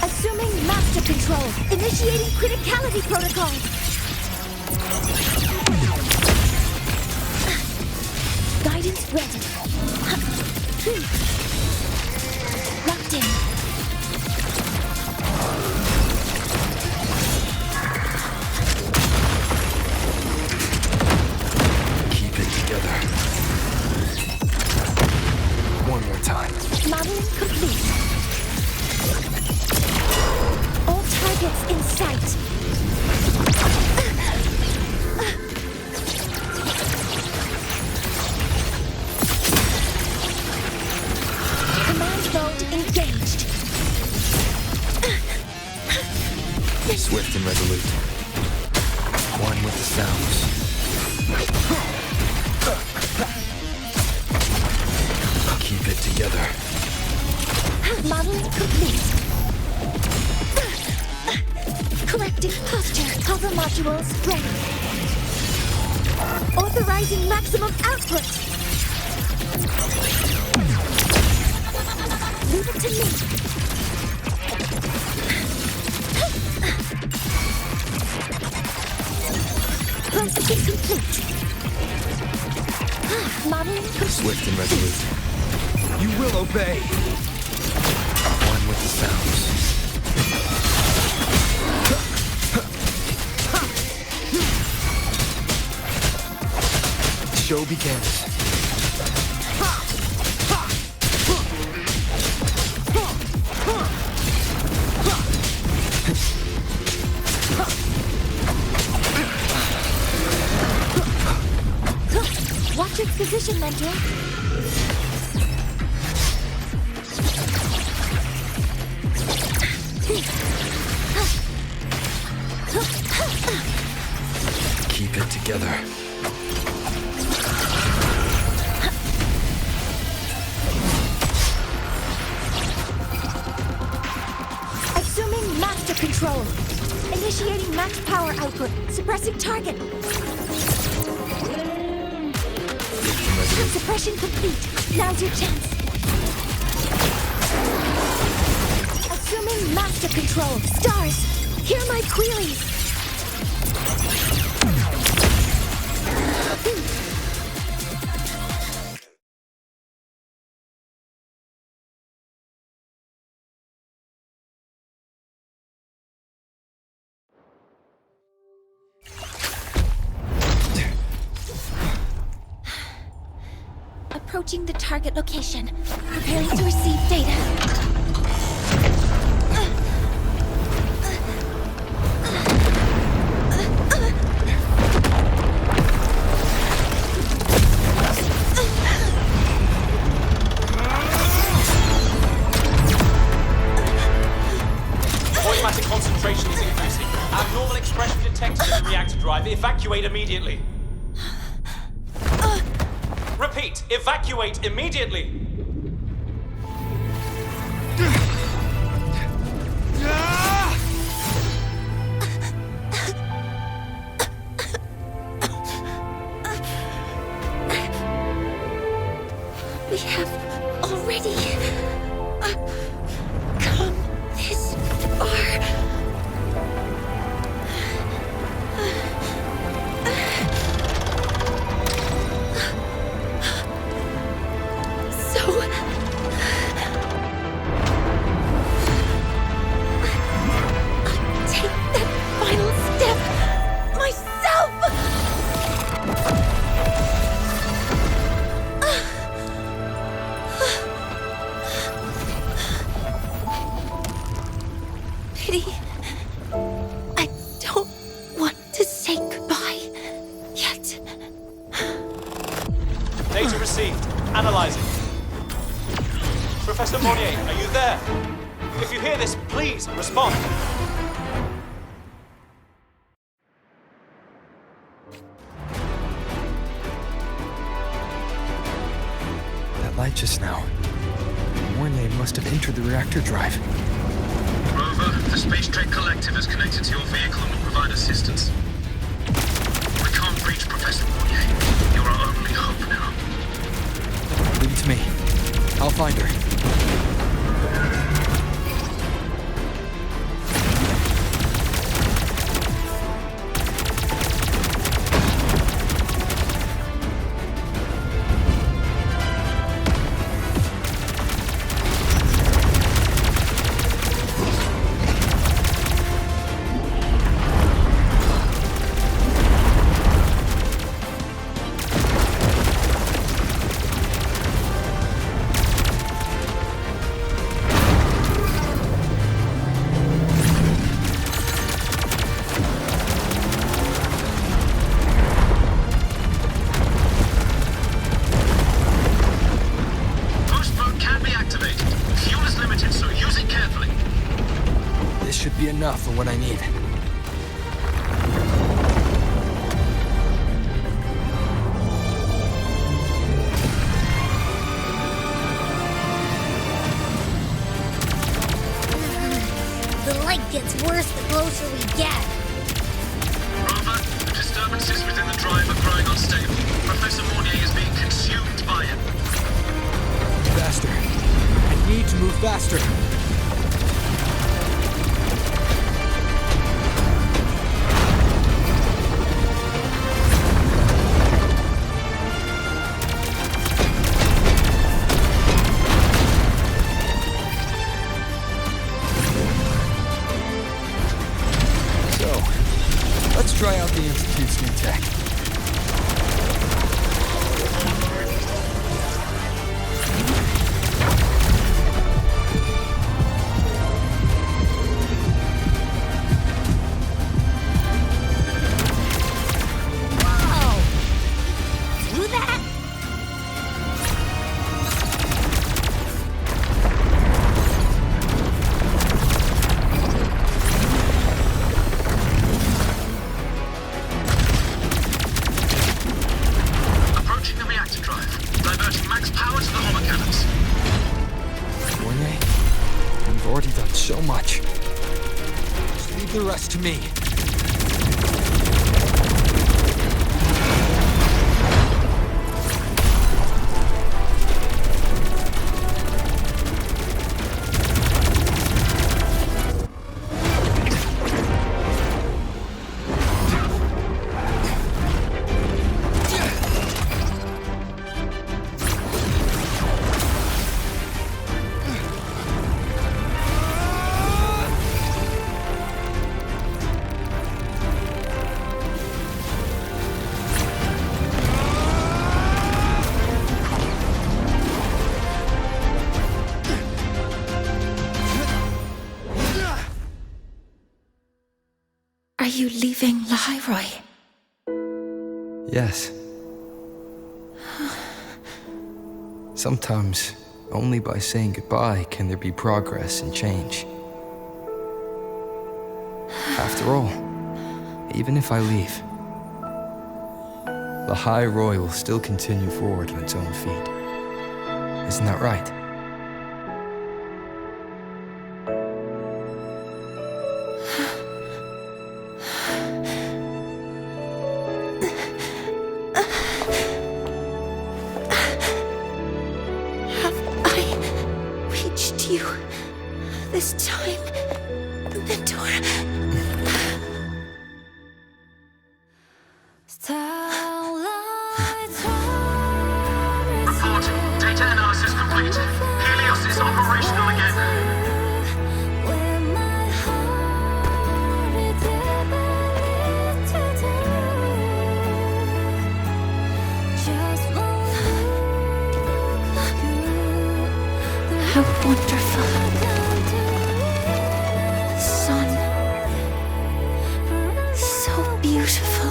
Assuming master control. Initiating criticality protocol. Guidance ready. Locked in. Keep it together. One more time. Modeling complete. All targets in sight. Engaged. Swift and resolute. One with the sounds. Keep it together. Modeling complete. Correcting posture. Cover modules ready. Authorizing maximum output. Leave it to me. Swift and resolute. You will obey! One with the sounds. The show begins. Watch its position, Mentor. Keep it together. Assuming master control. Initiating max power output. Suppressing target. Suppression complete. Now's your chance. Assuming master control. Stars, hear my queries. Approaching the target location. Preparing to receive data. Void matter concentration is increasing. Abnormal expression detected in the reactor drive. Evacuate immediately. Repeat, evacuate immediately! We have already come this far. Data received. Analyzing. Professor Monnier, are you there? If you hear this, please respond. That light just now. Mornier must have entered the reactor drive. Rover, the Space Trek Collective is connected to your vehicle and will provide assistance. We can't reach Professor Monnier. You're our only hope now. Leave it to me. I'll find her. Enough for what I need. The light gets worse the closer we get. Rover, the disturbances within the drive are growing unstable. Professor Monnier is being consumed by it. Faster. I need to move faster. so much. Just leave the rest to me. Are you leaving Lahairoi? Yes. Sometimes, only by saying goodbye can there be progress and change. After all, even if I leave, Lahairoi will still continue forward on its own feet. Isn't that right? This time, Mentor. Report. Data analysis complete. Helios is operational again. How wonderful. Beautiful.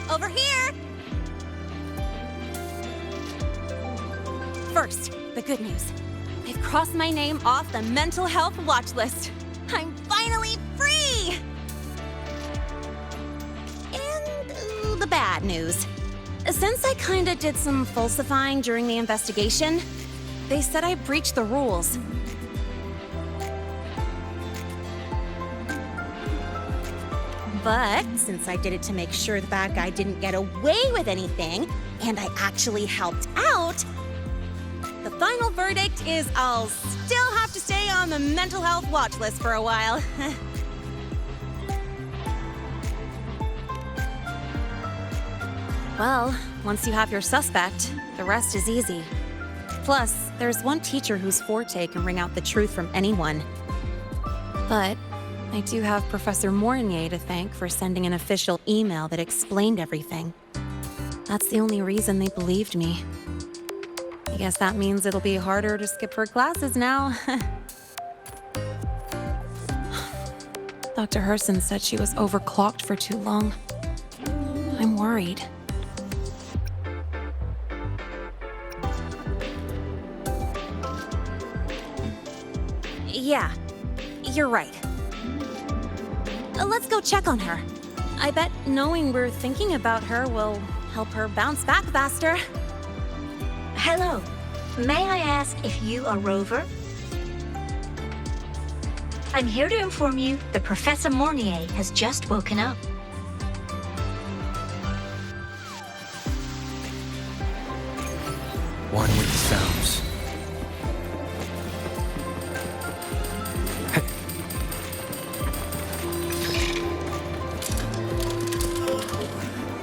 Over here! First, the good news. They've crossed my name off the mental health watch list. I'm finally free! And the bad news. Since I kinda did some falsifying during the investigation, they said I breached the rules. But since I did it to make sure the bad guy didn't get away with anything, and I actually helped out, the final verdict is I'll still have to stay on the mental health watch list for a while. Well, once you have your suspect, the rest is easy. Plus, there's one teacher whose forte can wring out the truth from anyone. But I do have Professor Mornier to thank for sending an official email that explained everything. That's the only reason they believed me. I guess that means it'll be harder to skip her classes now. Dr. Herson said she was overclocked for too long. I'm worried. Yeah, you're right. Let's go check on her. I bet knowing we're thinking about her will help her bounce back faster. Hello. May I ask if you are Rover? I'm here to inform you that Professor Mornier has just woken up. One with the sounds.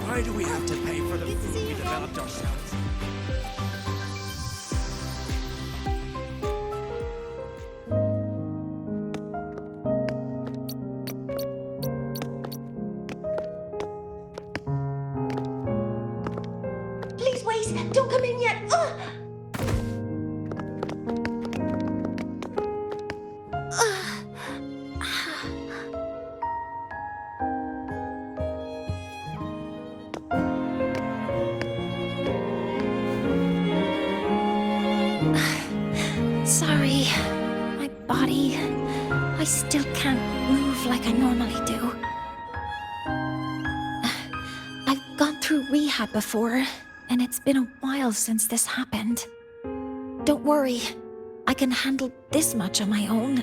Why do we have to pay for the food we developed ourselves? Please wait! Don't come in yet! Ugh! Sorry. My body. I still can't move like I normally do. I've gone through rehab before, and it's been a while since this happened. Don't worry. I can handle this much on my own.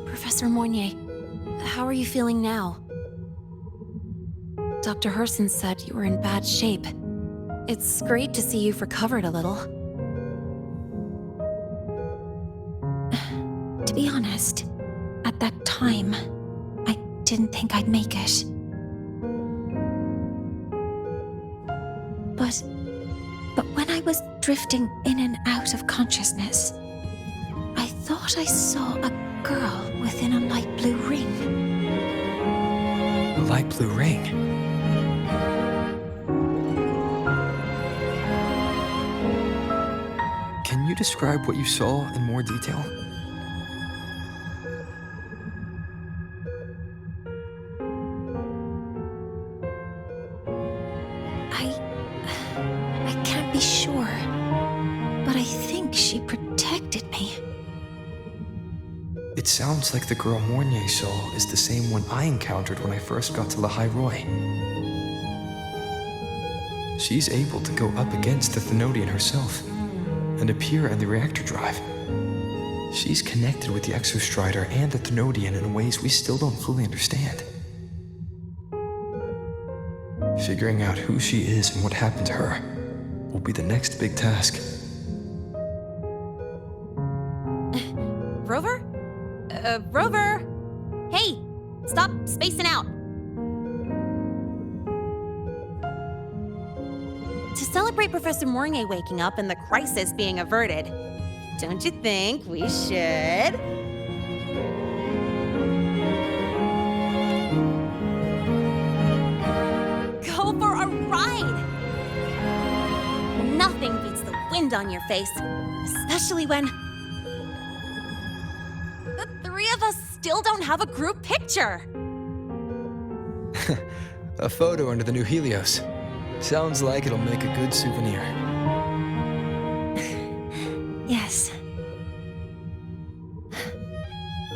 Professor Mournier, how are you feeling now? Dr. Herson said you were in bad shape. It's great to see you've recovered a little. To be honest, at that time, I didn't think I'd make it. But when I was drifting in and out of consciousness, I thought I saw a girl within a light blue ring. A light blue ring? Can you describe what you saw in more detail? I can't be sure, but I think she protected me. It sounds like the girl Mournier saw is the same one I encountered when I first got to La Roy. She's able to go up against the Thenodian herself and appear in the reactor drive. She's connected with the Exostrider and the Thenodian in ways we still don't fully understand. Figuring out who she is and what happened to her will be the next big task. Rover? Rover! Hey! Stop spacing out! To celebrate Professor Mournier waking up and the crisis being averted, don't you think we should? Go for a ride! Nothing beats the wind on your face, especially when the three of us still don't have a group picture. A photo under the new Helios. Sounds like it'll make a good souvenir. Yes.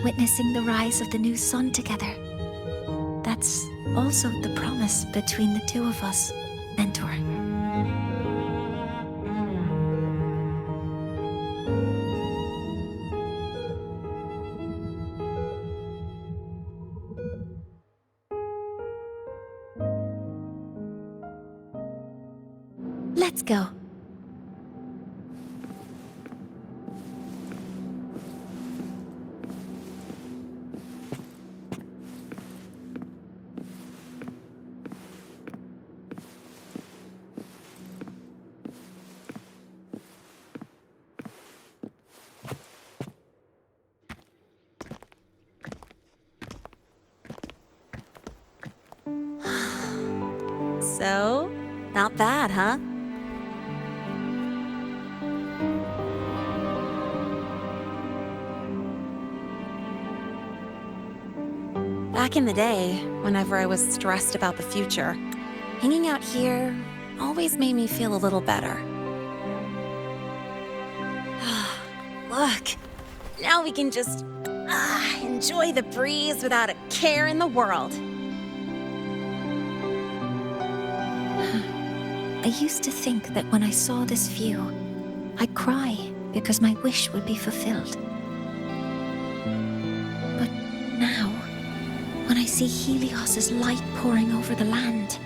Witnessing the rise of the new sun together. That's also the promise between the two of us, Mentor. Let's go. So, not bad, huh? Back in the day, whenever I was stressed about the future, hanging out here always made me feel a little better. Look, now we can just enjoy the breeze without a care in the world. I used to think that when I saw this view, I'd cry because my wish would be fulfilled. But now, when I see Helios's light pouring over the land,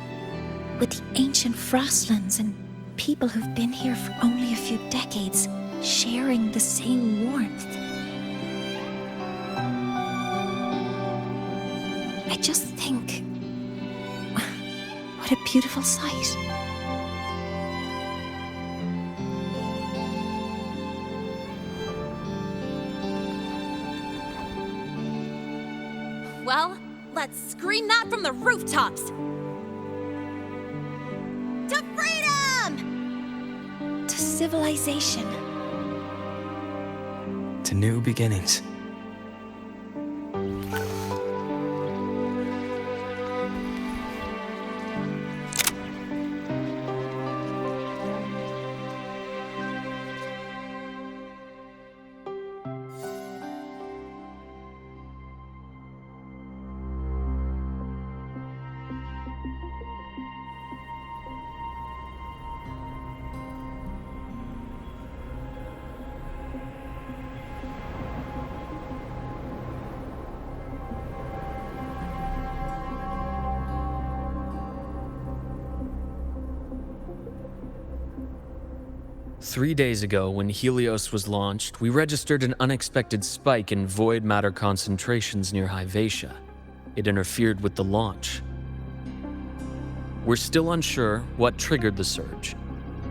with the ancient frostlands and people who've been here for only a few decades sharing the same warmth, I just think, what a beautiful sight. Well, let's scream that from the rooftops! To freedom! To civilization. To new beginnings. Three days ago, when Helios was launched, we registered an unexpected spike in void matter concentrations near Hyvatia. It interfered with the launch. We're still unsure what triggered the surge,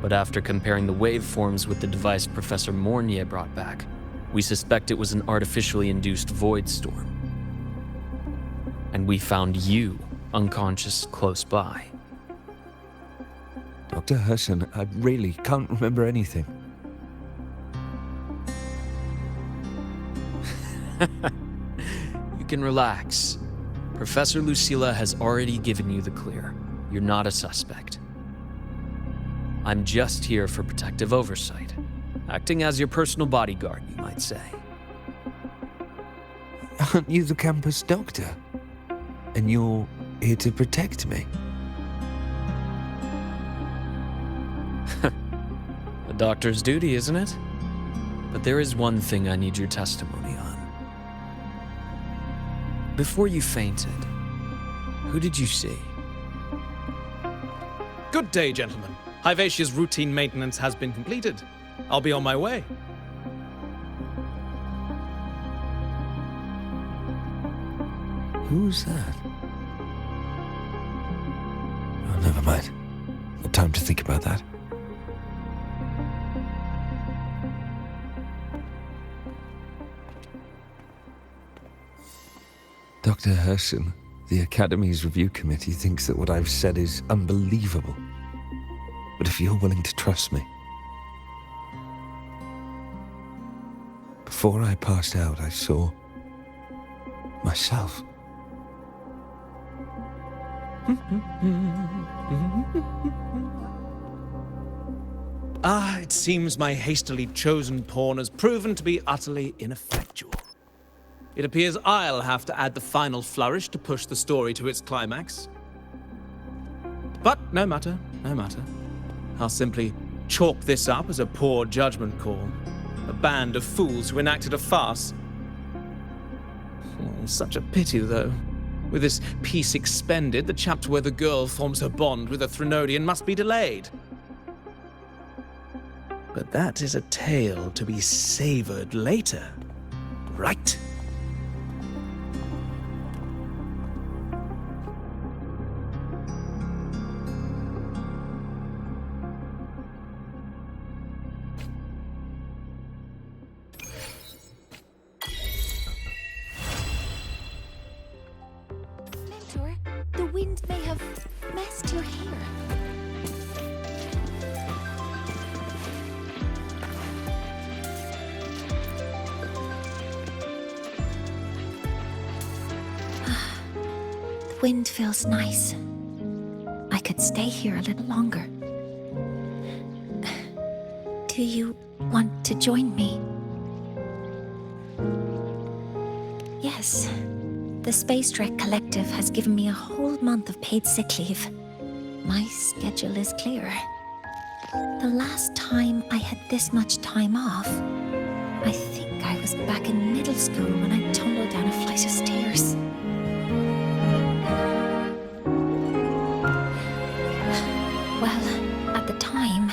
but after comparing the waveforms with the device Professor Mornier brought back, we suspect it was an artificially induced void storm. And we found you unconscious close by. Dr. Hudson, I really can't remember anything. You can relax. Professor Lucilla has already given you the clear. You're not a suspect. I'm just here for protective oversight, acting as your personal bodyguard, you might say. Aren't you the campus doctor? And you're here to protect me? A doctor's duty, isn't it? But there is one thing I need your testimony on. Before you fainted, who did you see? Good day, gentlemen. Hyvatia's routine maintenance has been completed. I'll be on my way. Who's that? Oh, never mind. No time to think about that. Dr. Hudson, the Academy's review committee thinks that what I've said is unbelievable. But if you're willing to trust me... Before I passed out, I saw... myself. It seems my hastily chosen pawn has proven to be utterly ineffectual. It appears I'll have to add the final flourish to push the story to its climax. But no matter, no matter. I'll simply chalk this up as a poor judgment call. A band of fools who enacted a farce. Oh, such a pity, though. With this piece expended, the chapter where the girl forms her bond with a Threnodian must be delayed. But that is a tale to be savored later, right? Mentor, the wind may have messed your hair. The wind feels nice. I could stay here a little longer. Do you want to join me? Yes. The Space Trek Collective has given me a whole month of paid sick leave. My schedule is clear. The last time I had this much time off, I think I was back in middle school when I tumbled down a flight of stairs. Well, at the time,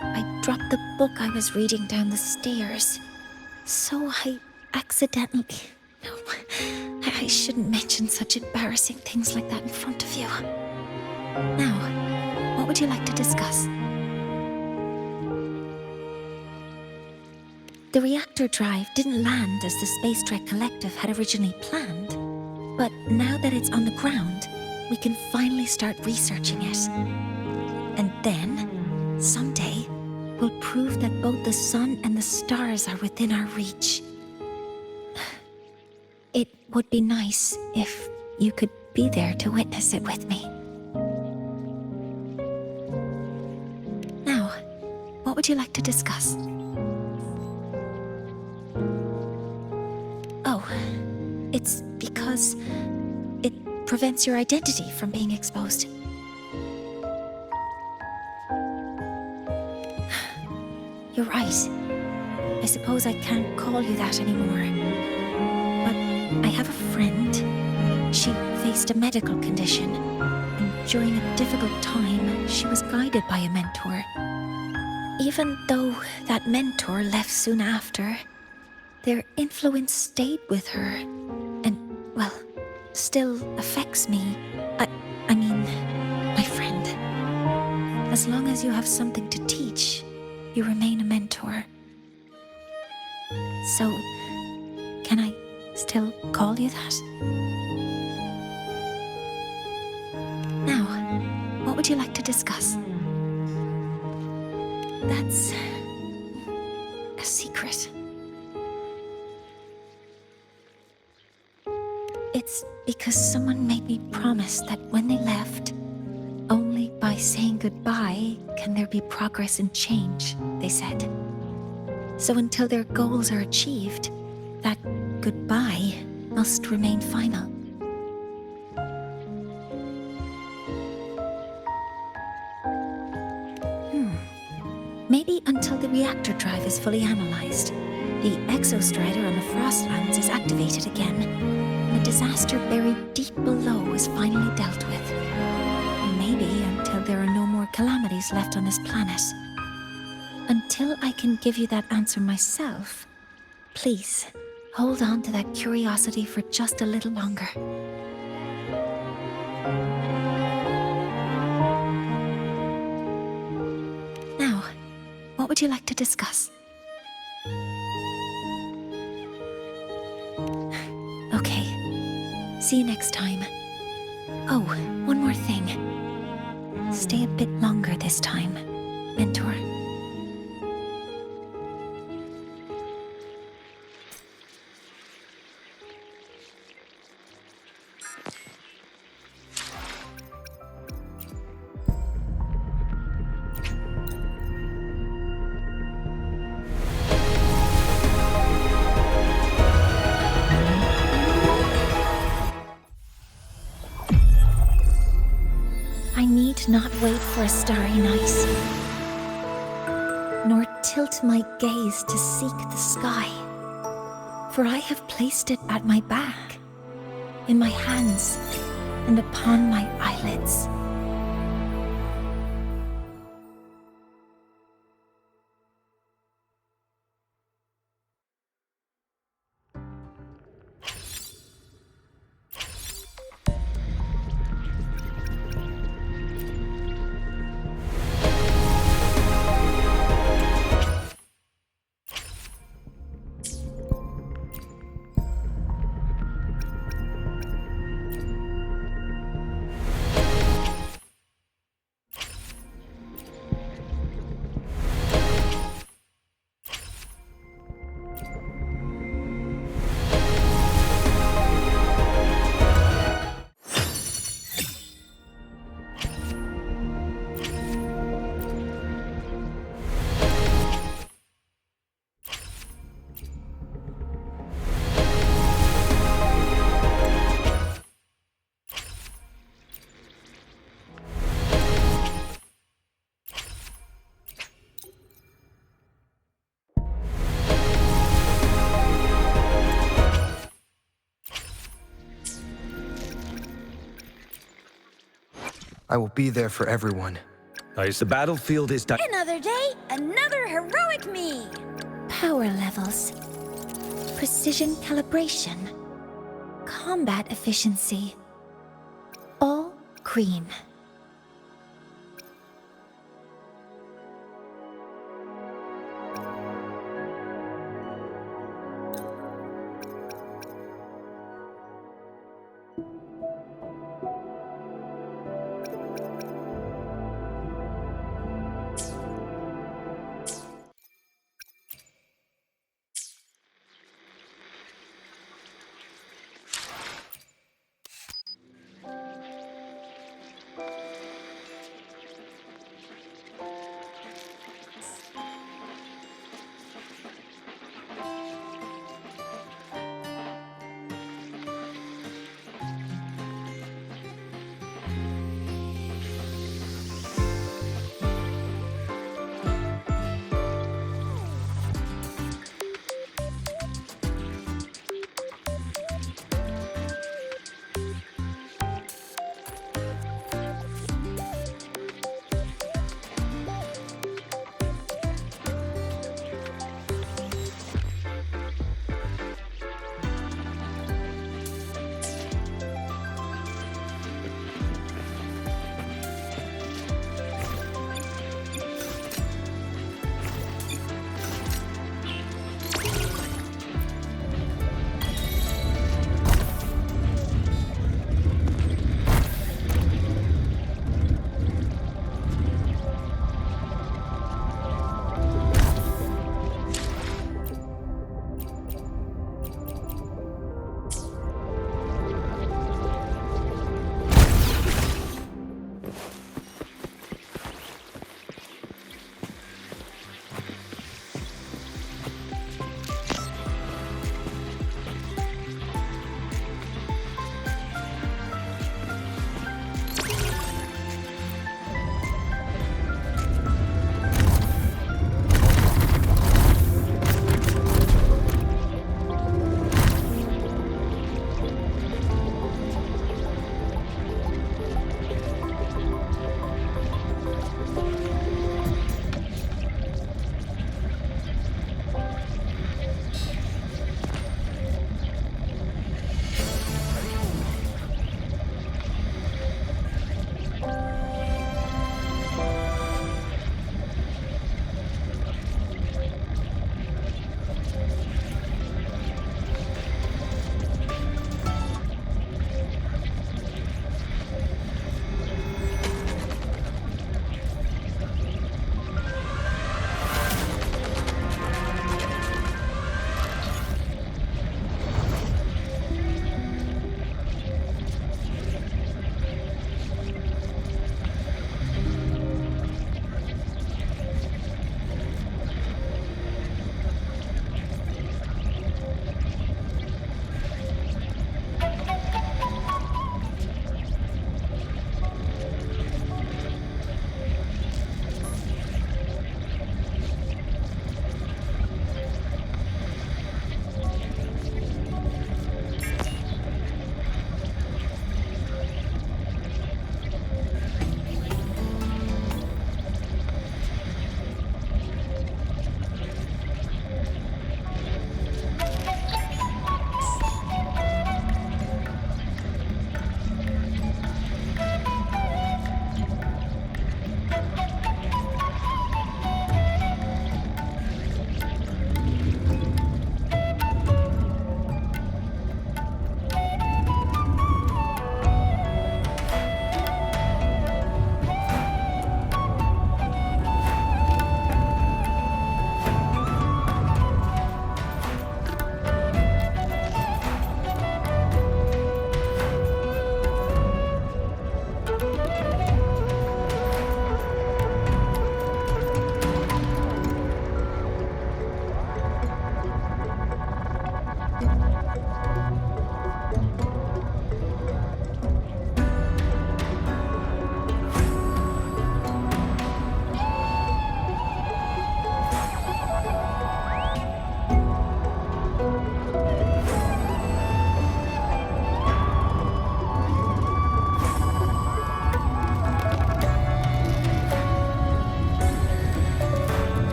I dropped the book I was reading down the stairs. So I accidentally... No, I shouldn't mention such embarrassing things like that in front of you. Now, what would you like to discuss? The reactor drive didn't land as the Space Trek Collective had originally planned, but now that it's on the ground, we can finally start researching it. And then, someday, we'll prove that both the sun and the stars are within our reach. It would be nice if you could be there to witness it with me. Now, what would you like to discuss? Oh, it's because it prevents your identity from being exposed. You're right. I suppose I can't call you that anymore. But I have a friend. She faced a medical condition, and during a difficult time, she was guided by a mentor. Even though that mentor left soon after, their influence stayed with her, and, well, still affects me. I mean, my friend. As long as you have something to teach, you remain a mentor. So, can I still call you that? Now, what would you like to discuss? That's a secret. It's because someone made me promise that when they left, only by saying goodbye can there be progress and change, they said. So until their goals are achieved, that goodbye must remain final. Maybe until the reactor drive is fully analyzed, the exostrider on the Frostlands is activated again, and the disaster buried deep below is finally dealt with. Maybe until there are no more calamities left on this planet. Until I can give you that answer myself, please, hold on to that curiosity for just a little longer. Now, what would you like to discuss? Okay. See you next time. Oh, one more thing. Stay a bit longer this time, Mentor. I need not wait for a starry night, nor tilt my gaze to seek the sky, for I have placed it at my back, in my hands, and upon my eyelids. I will be there for everyone. As the battlefield is done. Another day, another heroic me! Power levels. Precision calibration. Combat efficiency. All green.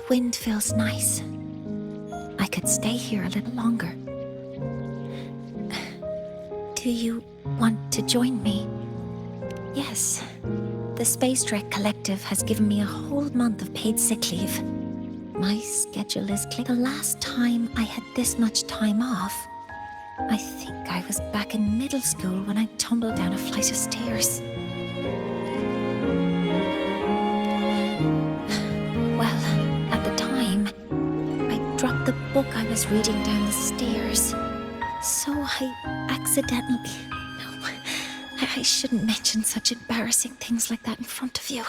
Wind feels nice. I could stay here a little longer. Do you want to join me? Yes. The Space Trek Collective has given me a whole month of paid sick leave. My schedule is clear. The last time I had this much time off, I think I was back in middle school when I tumbled down a flight of stairs. Well, at the time, I dropped the book I was reading down the stairs. So I accidentally... No, I shouldn't mention such embarrassing things like that in front of you.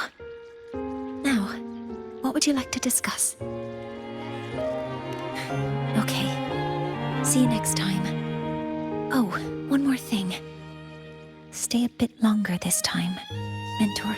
Now, what would you like to discuss? Okay. See you next time. Oh, one more thing. Stay a bit longer this time, Mentor.